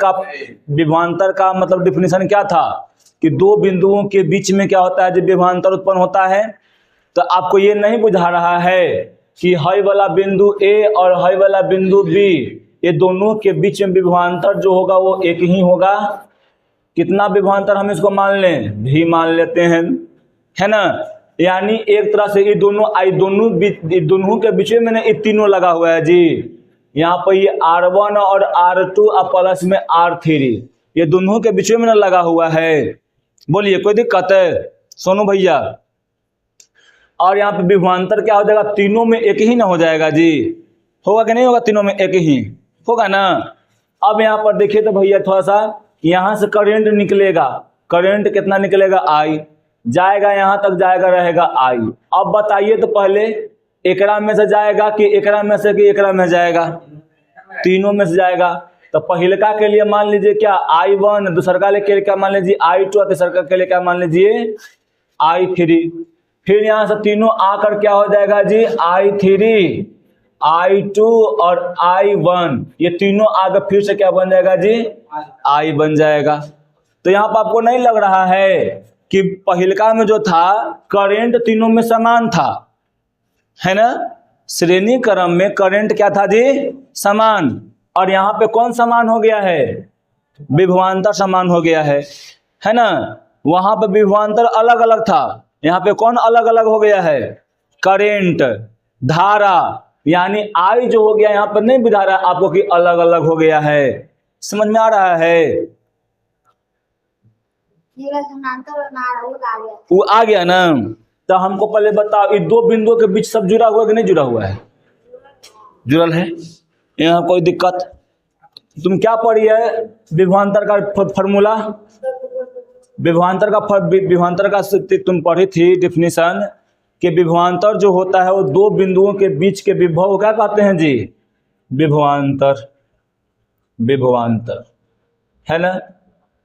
का मतलब डिफिनीशन क्या था, कि दो बिंदुओं के बीच में क्या होता है जब विभवांतर उत्पन्न होता है। तो आपको ये नहीं बुझा रहा है कि हाई वाला बिंदु ए और हाई वाला बिंदु बी, ये दोनों के बीच में विभवांतर जो होगा वो एक ही होगा। कितना विभवांतर हम इसको मान लें, भी मान लेते हैं, है ना। यानी एक तरह से ये दोनों के बीच में ये तीनों लगा हुआ है जी। यहाँ पर ये R1 और R2 और प्लस में R3, ये दोनों के बीच में लगा हुआ है। बोलिए कोई दिक्कत है सोनू भैया। और यहाँ पे विभवांतर क्या हो जाएगा, तीनों में एक ही ना हो जाएगा जी, होगा कि नहीं होगा, तीनों में एक ही होगा ना। अब यहाँ पर देखिए तो भैया थोड़ा सा, यहाँ से करंट निकलेगा, करंट कितना निकलेगा, I जाएगा, यहाँ तक जाएगा, रहेगा I। अब बताइए तो पहले एकरा में से जाएगा कि एकरा में से, कि एकरा में जाएगा, तीनों में से जाएगा। तो पहिलका के लिए मान लीजिए क्या I1, दूसरका के लिए क्या मान लीजिए I2, और तीसरका के लिए क्या मान लीजिए I3। फिर यहाँ से तीनों आकर क्या हो जाएगा जी, I3, I2 और I1, ये तीनों आगे फिर से क्या बन जाएगा जी, I बन जाएगा। तो यहाँ पर आपको नहीं लग रहा है कि पहिलका में जो था करंट तीनों में समान था, है ना। श्रेणी क्रम में करंट क्या था जी, समान। और यहाँ पे कौन समान हो गया है, विभवांतर समान हो गया है ना। वहां पे विभवांतर अलग अलग था, यहाँ पे कौन अलग अलग हो गया है, करंट, धारा। यानी I जो हो गया यहाँ पर नहीं बुझा रहा आपको कि अलग अलग हो गया है। समझ में आ रहा है, वो आ गया ना। तो हमको पहले बताओ, ये दो बिंदुओं के बीच सब जुड़ा हुआ है कि नहीं जुड़ा हुआ है, जुड़ल है। यहाँ कोई दिक्कत? तुम क्या पढ़ी है विभवांतर का फॉर्मूला? विभवांतर का तुम पढ़ी थी डिफिनीशन कि विभवांतर जो होता है वो दो बिंदुओं के बीच के विभव को क्या कहते हैं जी? विभवांतर। विभवांतर है ना।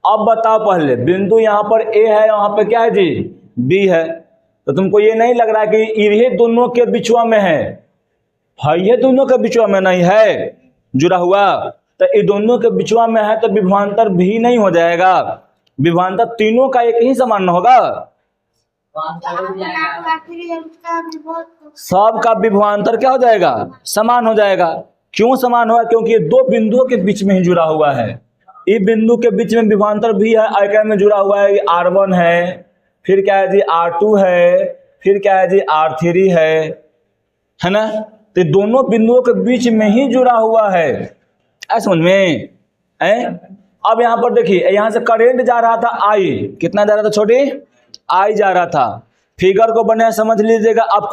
अब बताओ पहले, बिंदु यहाँ पर ए है, यहाँ पे क्या है जी? बी है। तो तुमको ये नहीं लग रहा है कि ये दोनों के बिचवा में है? भाई ये दोनों के बिचवा में नहीं है जुड़ा हुआ, तो ये दोनों के बिचवा में है तो विभवांतर भी नहीं हो जाएगा। विभवांतर तीनों का एक ही समान होगा। सब का विभवांतर क्या हो जाएगा? समान हो जाएगा। क्यों समान होगा? क्योंकि ये दो बिंदुओं के बीच में ही जुड़ा हुआ है। ये बिंदु के बीच में विभवांतर भी है, आयका में जुड़ा हुआ है। R1 है, फिर क्या है जी? R2 है, फिर क्या है जी? R3 है ना। तो दोनों बिंदुओं के बीच में ही जुड़ा हुआ है। ऐसा समझ में है? अब यहाँ पर देखिए, यहाँ से करंट जा रहा था I, कितना जा रहा था छोटी? I जा रहा था। फिगर को बने समझ लीजिएगा, आप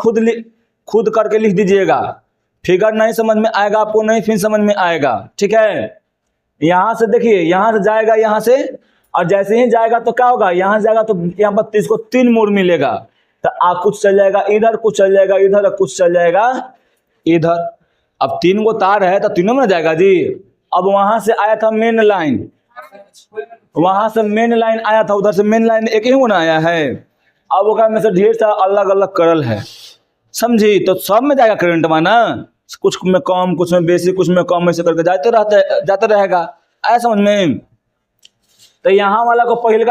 खुद करके लिख दीजिएगा। फिगर नहीं समझ में आएगा आपको, नहीं फिर समझ में आएगा, ठीक है। यहाँ से देखिए, यहाँ से जाएगा यहाँ से, और जैसे ही जाएगा तो क्या होगा? यहाँ से जाएगा तो यहाँ पर इसको 3 मोड़ मिलेगा। तो कुछ चल जाएगा इधर, कुछ चल जाएगा इधर, कुछ चल जाएगा इधर। अब 3 गो तार है तो तीनों में जाएगा जी। अब वहां से आया था मेन लाइन, वहां से मेन लाइन आया था, उधर से मेन लाइन एक ही होना आया है। अब वो में से ढेर सारा अलग अलग करल है, समझी? तो सब में जाएगा करंट माना, कुछ में कम, कुछ में बेसी, कुछ में कम, ऐसे करके जाते रहेगा। ऐसा समझ में? तो यहाँ वाला को पहिल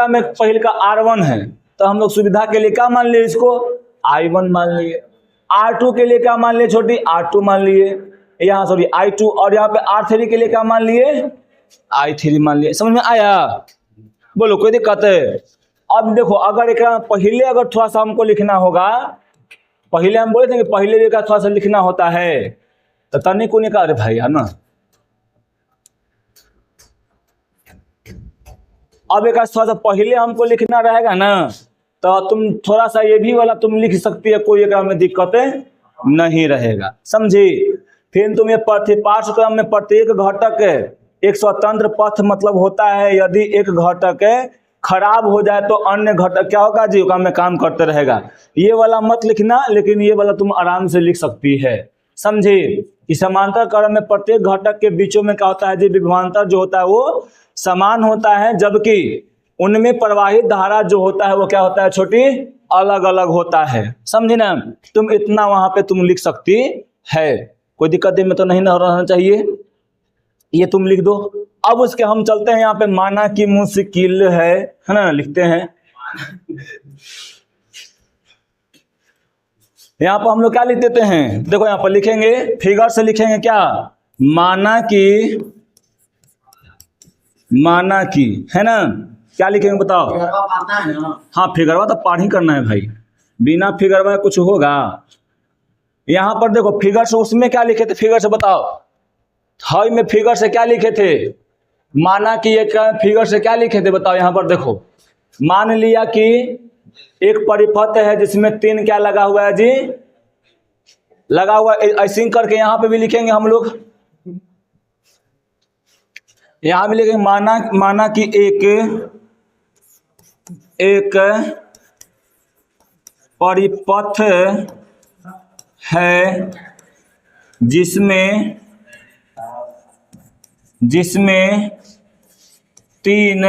का R1 है, तो हम लोग सुविधा के लिए क्या मान लिए? इसको I1 मान लिए। R2 के लिए क्या मान लिए छोटी? R2 मान लिए। यहाँ सॉरी I2, और यहाँ पे R3 के लिए क्या मान लिए? I3 मान लिए। समझ में आया? बोलो कोई दिक्कत है? अब देखो, अगर एक पहले अगर थोड़ा सा हमको लिखना होगा, पहले हम बोले थे कि पहले भी का थोड़ा सा लिखना होता है, तो तनी को निकाल भाई, है ना। अब एक थोड़ा सा पहले हमको लिखना रहेगा ना, तो तुम थोड़ा सा ये भी वाला तुम लिख सकती है, कोई एक में दिक्कत नहीं रहेगा, समझी? फिर तुम ये पाठ्यक्रम में प्रत्येक घटक एक स्वतंत्र पथ मतलब होता है। यदि एक घटक खराब हो जाए तो अन्य घटक क्या होगा जी? में काम करते रहेगा। ये वाला मत लिखना, लेकिन ये वाला तुम आराम से लिख सकती है, समझी? इस समांतर क्रम में प्रत्येक घटक के बीचों में क्या होता है जी? विभवांतर जो होता है वो समान होता है, जबकि उनमें प्रवाहित धारा जो होता है वो क्या होता है छोटी? अलग अलग होता है, समझी ना। तुम इतना वहां पे तुम लिख सकती है, कोई दिक्कत में तो नहीं रहना चाहिए, ये तुम लिख दो। अब उसके हम चलते हैं यहाँ पे, माना कि मुश्किल है ना, लिखते हैं। यहाँ पर हम लोग क्या लिख देते हैं? देखो यहाँ पर लिखेंगे, फिगर से लिखेंगे क्या? माना की है ना। क्या लिखेंगे बताओ? हाँ, फिगरवा तो पाठ ही करना है भाई, बिना फिगरवा कुछ होगा? यहाँ पर देखो, फिगर से उसमें क्या लिखे थे? फिगर से बताओ। हाई में फिगर से क्या लिखे थे? माना कि एक फिगर से क्या लिखे थे बताओ? यहाँ पर देखो, मान लिया कि एक परिपथ है जिसमें 3 क्या लगा हुआ है जी? लगा हुआ। ऐसे करके यहाँ पे भी लिखेंगे हम लोग, यहाँ भी लिखेंगे माना कि एक परिपथ है जिसमें 3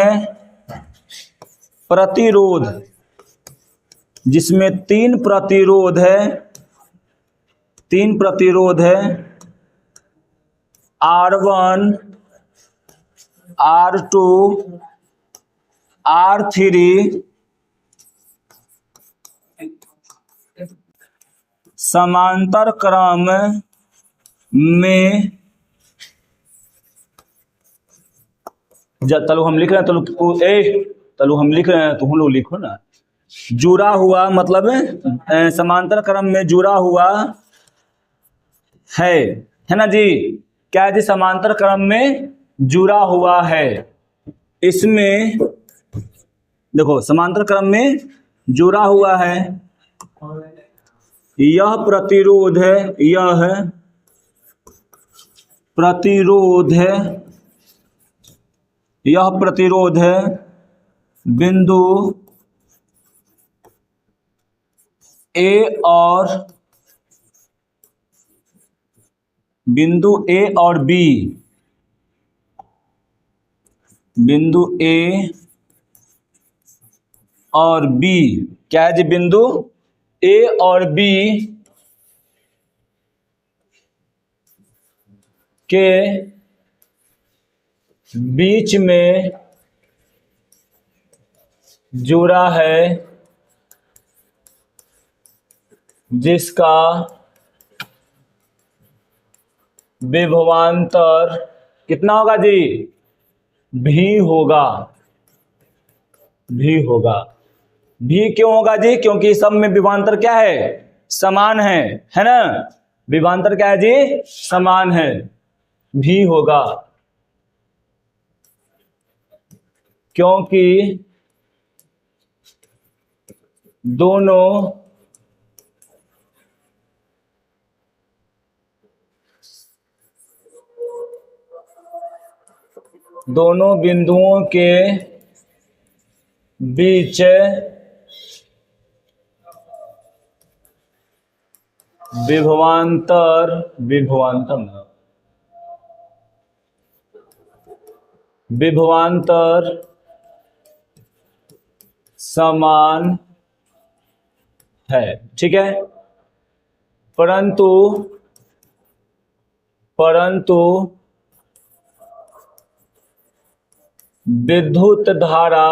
प्रतिरोध, जिसमें 3 प्रतिरोध है R1, R2, R3 समांतर क्रम में, चलो हम लिख रहे हैं, चलो हम लिख रहे हैं, तुम लोग लिखो ना। जुड़ा हुआ मतलब समांतर क्रम में जुड़ा हुआ है ना जी। क्या है जी? समांतर क्रम में जुड़ा हुआ है। इसमें देखो, समांतर क्रम में जुड़ा हुआ है, यह प्रतिरोध है, यह प्रतिरोध है, यह प्रतिरोध है बिंदु ए और बी, बिंदु ए और बी क्या है जी, बिंदु ए और बी के बीच में जुड़ा है, जिसका विभवांतर कितना होगा जी, भी होगा, भी होगा। भी क्यों होगा जी, क्योंकि सब में विभवांतर क्या है, समान है ना, विभवांतर क्या है जी, समान है, भी होगा, क्योंकि दोनों बिंदुओं के बीच विभवांतर समान है, ठीक है। परंतु विद्युत धारा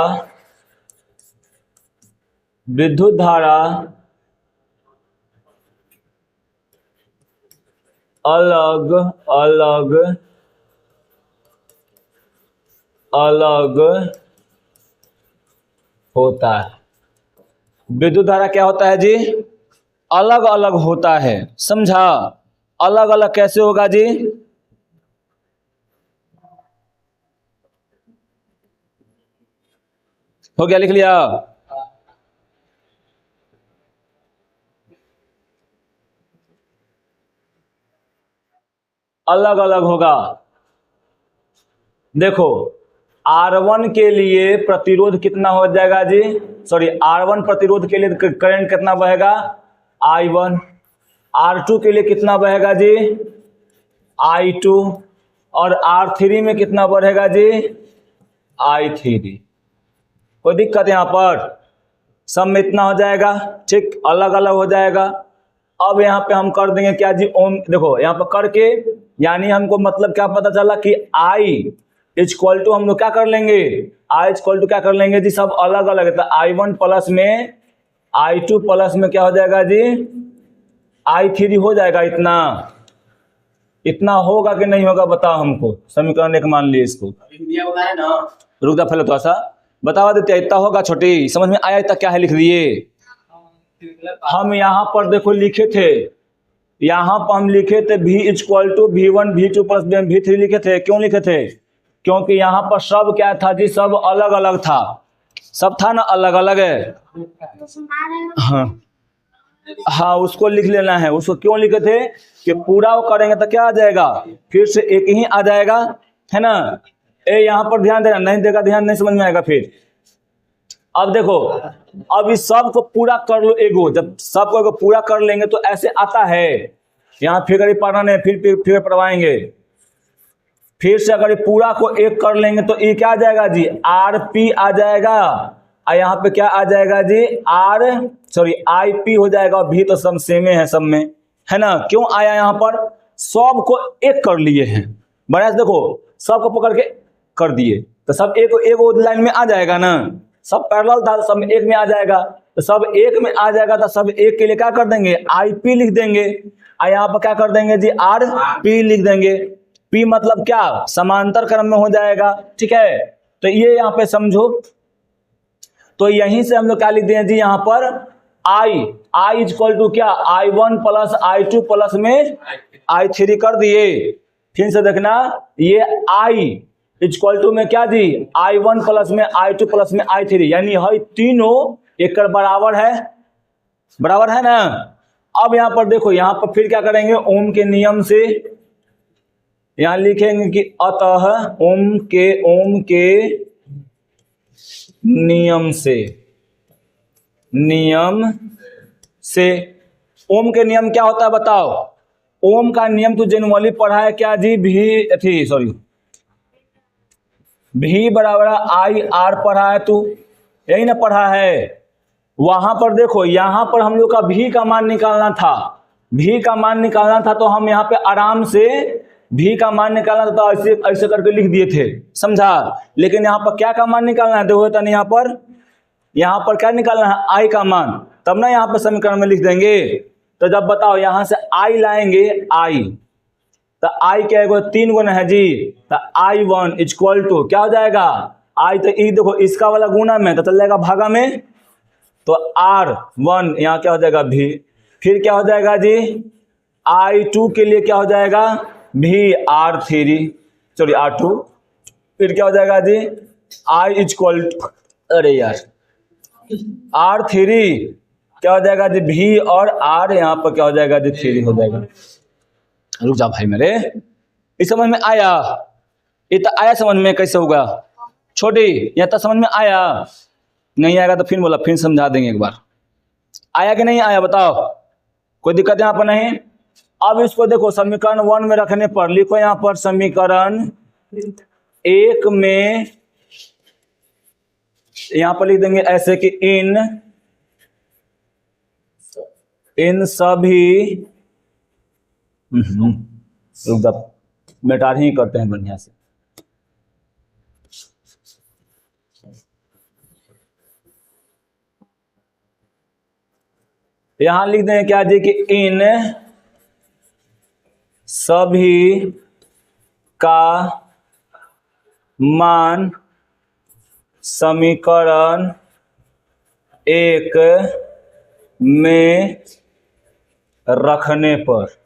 अलग होता है। विद्युत धारा क्या होता है जी, अलग अलग होता है, समझा। अलग अलग कैसे होगा जी, हो गया, लिख लिया। अलग अलग होगा। देखो R1 के लिए प्रतिरोध कितना हो जाएगा जी, सॉरी R1 प्रतिरोध के लिए करंट कितना बहेगा, I1। R2 के लिए कितना बहेगा जी, I2। और R3 में कितना बढ़ेगा जी, I3। कोई दिक्कत यहाँ पर, सब में इतना हो जाएगा, ठीक, अलग अलग हो जाएगा। अब यहाँ पे हम कर देंगे क्या जी, ओम, देखो यहाँ पर करके यानी हमको मतलब क्या पता चला कि I इक्वल टू हम लोग क्या कर लेंगे, I इक्वल टू क्या कर लेंगे जी, सब अलग अलग है। तो I1 प्लस में I2 प्लस में क्या हो जाएगा जी, I3 हो जाएगा। इतना होगा कि नहीं होगा बताओ हमको, समीकरण एक मान लिए इसको, रुक जा पहले थोड़ा सा बतावा देते, इतना होगा छोटी, समझ में आया, इतना क्या है लिख दिए। हम यहाँ पर देखो लिखे थे, यहाँ पर हम लिखे थे V equal to V1 V2 plus V3 लिखे थे। क्यों लिखे थे, क्योंकि यहाँ पर सब क्या था जी, सब अलग अलग था, सब था ना अलग अलग है। हाँ उसको लिख लेना है। उसको क्यों लिखे थे कि पूरा वो करेंगे तो क्या आ जाएगा, फिर से एक ही आ जाएगा, है ना। ए यहाँ पर ध्यान देना, नहीं देगा ध्यान नहीं समझ में आएगा फिर। अब देखो, अब इस सब को पूरा कर लो, एगो जब सबको पूरा कर लेंगे तो ऐसे आता है। यहाँ फिगर पढ़ना नहीं, फिर पढ़वाएंगे। फिर से अगर पूरा को एक कर लेंगे तो ये क्या आ जाएगा जी, RP आ जाएगा। और यहाँ पे क्या आ जाएगा जी, IP हो जाएगा। भी तो सब सेम है सब में, है ना। क्यों आया यहाँ पर, सब को एक कर लिए हैं, बड़ा देखो सबको पकड़ के कर दिए तो सब एक लाइन में आ जाएगा ना। सब पैरेलल था, सब एक में आ जाएगा। तो सब एक में आ जाएगा तो सब एक के लिए क्या कर देंगे, IP लिख देंगे। और यहाँ पर क्या कर देंगे जी, RP लिख देंगे। P मतलब क्या, समांतर क्रम में हो जाएगा, ठीक है। तो ये यहाँ पे समझो, तो यहीं से हम लोग क्या लिख दें जी, यहाँ पर I इक्वल टू क्या, I1 प्लस I2 प्लस में I3 कर दिए। फिर से देखना, ये I इक्वल टू में क्या जी, I1 प्लस में I2 प्लस में I3, यानी है तीनों एक बराबर है ना। अब यहाँ पर देखो, यहाँ पर फिर क्या करेंगे, ओम के नियम से यहां लिखेंगे कि अतः ओम के नियम से ओम के नियम क्या होता है बताओ। ओम का नियम तो जनरली पढ़ा है क्या जी, भी बराबर आई आर पढ़ा है तू, यही ना पढ़ा है। वहां पर देखो, यहां पर हम लोग का भी का मान निकालना था, तो हम यहाँ पे आराम से भी का मान निकालना था तो ऐसे ऐसे करके लिख दिए थे, समझा। लेकिन यहाँ पर क्या का मान निकालना है, देखो तो यहाँ पर क्या निकालना है, आई का मान, तब ना यहाँ पर समीकरण में लिख देंगे। तो जब बताओ यहां से आई लाएंगे, आई तो आई क्या है, 3 गुना है जी, तो I1 इक्वल टू क्या हो जाएगा, आई तो ई देखो इसका वाला गुना में तो चल जाएगा भागा में, तो R1 यहाँ क्या हो जाएगा भी, फिर क्या हो जाएगा जी I2 के लिए क्या हो जाएगा भी R2, फिर क्या हो जाएगा जी I इक्वल टू, अरे यार R3 क्या हो जाएगा जी भी, और R यहाँ पर क्या हो जाएगा जी 3 हो जाएगा। रुक जा भाई मेरे, इस समझ में आया, इतना आया समझ में कैसे होगा छोटी, यहाँ तक समझ में आया, नहीं आएगा तो फिर बोला, फिर समझा देंगे एक बार। आया कि नहीं आया बताओ, कोई दिक्कत यहाँ पर नहीं। अब इसको देखो समीकरण 1 में रखने पर लिखो यहाँ पर समीकरण 1 में, यहाँ पर लिख देंगे ऐसे कि इन सभी मेटार ही करते हैं बढ़िया से। यहां लिख देंगे क्या जी कि इन सभी का मान समीकरण 1 में रखने पर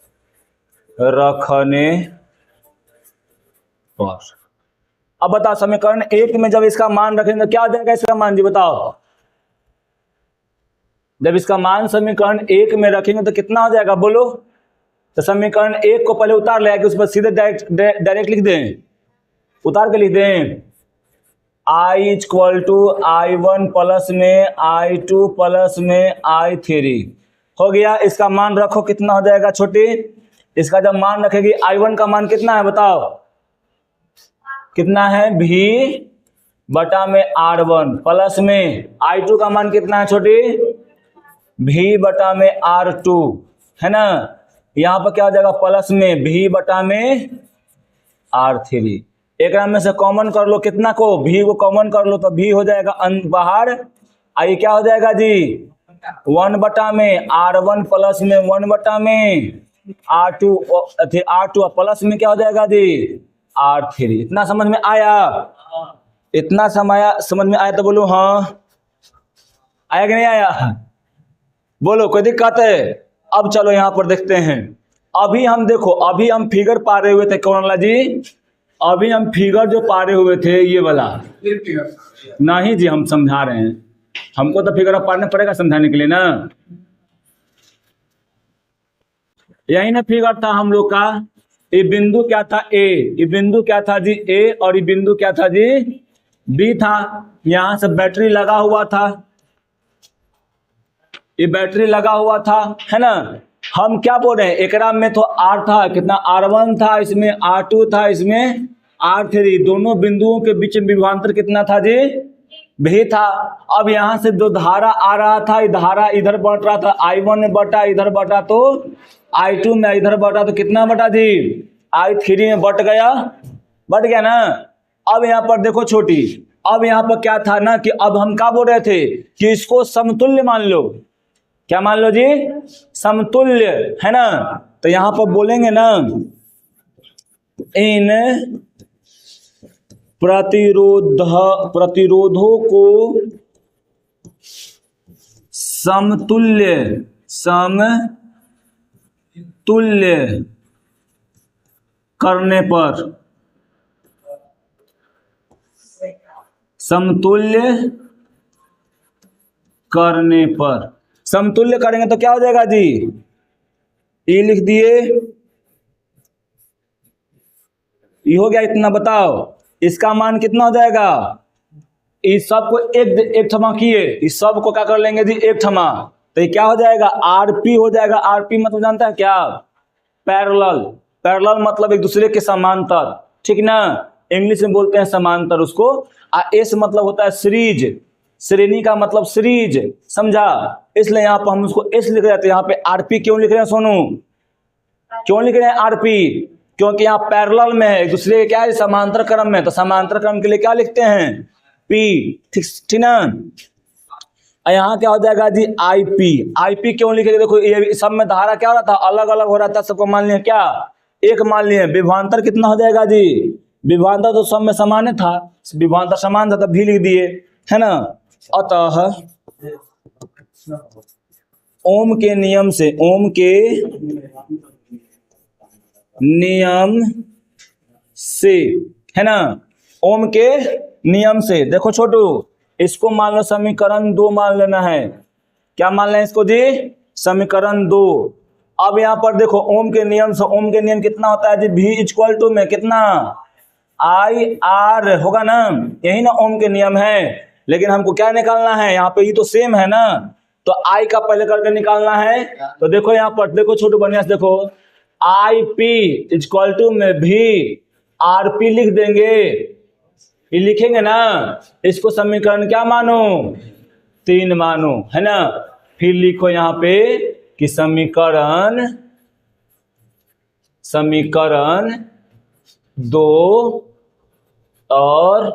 अब बताओ समीकरण 1 में जब इसका मान रखेंगे क्या आ जाएगा इसका मान जी बताओ। जब इसका मान समीकरण 1 में रखेंगे तो कितना हो जाएगा बोलो। तो समीकरण 1 को पहले उतार ले, उस पर सीधे डायरेक्ट लिख दें, उतार के लिख दें I equal to I1 plus में I2 प्लस में I3 हो गया। इसका मान रखो कितना हो जाएगा छोटी, इसका जब मान रखेगी I1 का मान कितना है बताओ, कितना है V बटा में R1 प्लस में I2 का मान कितना है छोटी, V बटा में R2 है ना। यहाँ पर क्या हो जाएगा प्लस में V बटा में R3। एक में से कॉमन कर लो कितना को, V को कॉमन कर लो तो V हो जाएगा बाहर, आई क्या हो जाएगा जी 1 बटा में R1 प्लस में 1 बटा में R2 प्लस में क्या हो जाएगा जी R3। इतना समझ में आया, इतना समझ में आया तो बोलो हाँ, आया कि नहीं आया बोलो, कोई दिक्कत है। अब चलो यहाँ पर देखते हैं, अभी हम देखो, अभी हम फिगर पा रहे हुए थे कौन वाला जी, अभी हम फिगर जो पा रहे हुए थे ये वाला नहीं जी, हम समझा रहे हैं, हमको तो फिगर अब पाना पड़ेगा समझाने के लिए ना। यही ना फिगर था हम लोग का, ये बिंदु क्या था ए, ये बिंदु क्या था जी ए, और ये बिंदु क्या था जी बी था। यहां से बैटरी लगा हुआ था, ये बैटरी लगा हुआ था है ना। हम क्या बोल रहे हैं, एकरा में तो R था, कितना R1 था, इसमें R2 था, इसमें R3, दोनों बिंदुओं के बीच में विभवांतर कितना था जी भी था। अब यहां से जो धारा आ रहा था, धारा इधर बढ़ रहा था, I1 में बटा इधर बटा तो I2 में इधर बटा तो कितना बटा जी I3 में बट गया ना। अब यहाँ पर देखो छोटी, अब यहाँ पर क्या था ना कि अब हम क्या बोल रहे थे कि इसको समतुल्य मान लो, क्या मान लो जी समतुल्य है ना। तो यहां पर बोलेंगे ना इन प्रतिरोधों को समतुल्य करने पर, समतुल्य करेंगे तो क्या हो जाएगा जी, ई लिख दिए ये हो गया इतना, बताओ इसका मान कितना हो जाएगा। इस सब को एक थमा किए, इस सब को क्या कर लेंगे जी, एक थमा, तो ये क्या हो जाएगा, आरपी हो जाएगा। आरपी मतलब जानता है क्या, पैरेलल। पैरेलल मतलब एक दूसरे के समांतर, ठीक ना, इंग्लिश में बोलते हैं समांतर उसको। एस मतलब होता है सीरीज, श्रेणी का मतलब सीरीज, समझा। इसलिए यहाँ पर हम उसको एस लिख रहे थे। यहाँ पे आरपी क्यों लिख रहे हैं सोनू, क्यों लिख रहे हैं आरपी, क्योंकि यहाँ पैरेलल में है, एक दूसरे के क्या है, समांतर क्रम में, तो समांतर क्रम के लिए क्या लिखते हैं, पी, ठीक ना। यहाँ क्या हो जाएगा जी, आईपी। आईपी क्यों लिखे, देखो ये सब में धारा क्या हो रहा था, अलग अलग हो रहा था, सबको मान लिया क्या, एक मान लिए। विभवांतर कितना हो जाएगा जी, विभवांतर तो सब में समान था, विभवांतर समान था तब भी लिख दिए, है ना। अतः ओम के नियम से, ओम के नियम से, है ना, ओम के नियम से। देखो छोटू, इसको मान लो समीकरण 2 मान लेना है। क्या मान लें इसको जी, समीकरण 2। अब यहाँ पर देखो ओम के नियम से, ओम के नियम कितना होता है जी, V इक्वल टू में कितना, आई आर होगा ना, यही ना ओम के नियम है। लेकिन हमको क्या निकालना है, यहाँ पे ये तो सेम है ना, तो आई का पहले करके निकालना है। तो देखो यहाँ पर देखो छोटू बढ़िया से देखो, आई पी इक्वल टू में भी आर पी लिख देंगे, ये लिखेंगे ना, इसको समीकरण क्या मानो, 3 मानो, है ना। फिर लिखो यहाँ पे कि समीकरण 2 और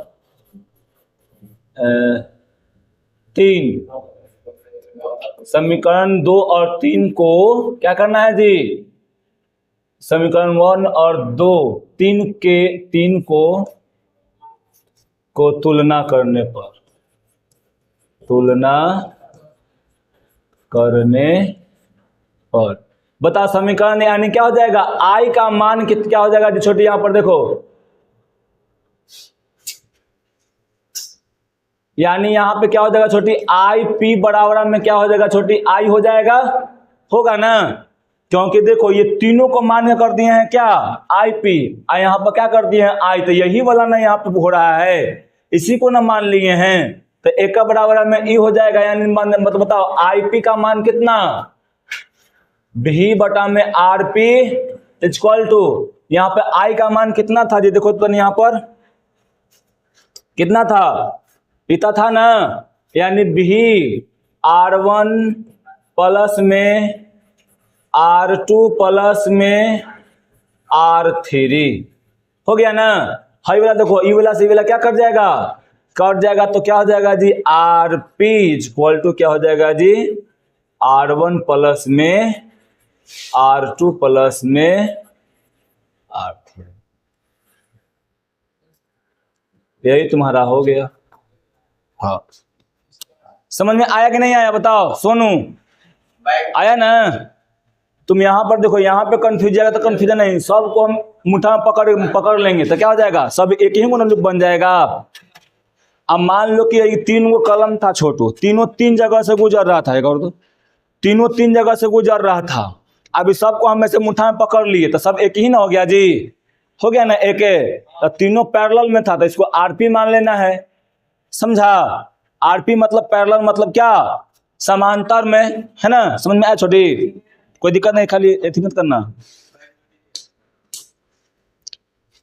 3, समीकरण 2 और 3 को क्या करना है जी, समीकरण 1 और 2, 3 को तुलना करने पर, बता समीकरण यानी क्या हो जाएगा, आई का मान क्या हो जाएगा जी छोटी, यहां पर देखो, यानी यहां पे क्या हो जाएगा छोटी, आई पी बराबर में क्या हो जाएगा छोटी, आई हो जाएगा, होगा ना, क्योंकि देखो ये तीनों को मान्य कर दिए हैं क्या, आई पी, यहाँ पर क्या कर दिए हैं आई, तो यही वाला ना यहाँ पे हो रहा है, इसी को ना मान लिए हैं, तो एक का बराबर में ई हो जाएगा। यानी मतलब बताओ आई पी का मान कितना, भी बटा में आर पी इक्वल टू, यहाँ पे आई का मान कितना था जी, देखो तो यहाँ पर कितना था, इतना था ना, यानी भी R1 प्लस में R2 प्लस में R3 हो गया ना। हाई वाला देखो, ई वाला से वाला क्या कर जाएगा, कट जाएगा, तो क्या हो जाएगा जी, आर पी इक्वल टू क्या हो जाएगा जी, R1 प्लस में R2 प्लस में R3, यही तुम्हारा हो गया। हाँ, समझ में आया कि नहीं आया, बताओ सोनू, आया ना। तुम यहाँ पर देखो, यहाँ पे कंफ्यूज जाएगा तो कंफ्यूजन नहीं, सबको हम मुठ्ठा में पकड़ लेंगे तो क्या हो जाएगा, सब एक ही गुण बन जाएगा। अब मान लो कि ये 3 गो कलम था छोटू, तीनों 3 जगह से गुजर रहा था, एक और तो तीनों 3 जगह से गुजर रहा था। अभी सबको हम ऐसे मुठ्ठा में पकड़ लिए तो सब एक ही ना हो गया जी, हो गया ना एक, तो तीनों पैरेलल में था तो इसको आरपी मान लेना है, समझा। आरपी मतलब पैरेलल मतलब क्या, समांतर में, है ना, समझ में आया छोटी, कोई दिक्कत नहीं, खाली एथी मत करना,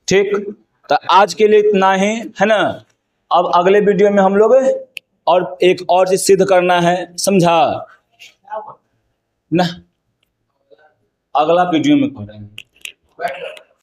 ठीक। तो आज के लिए इतना ही, है ना। अब अगले वीडियो में हम लोग और एक और चीज सिद्ध करना है, समझा ना, अगला वीडियो में करेंगे।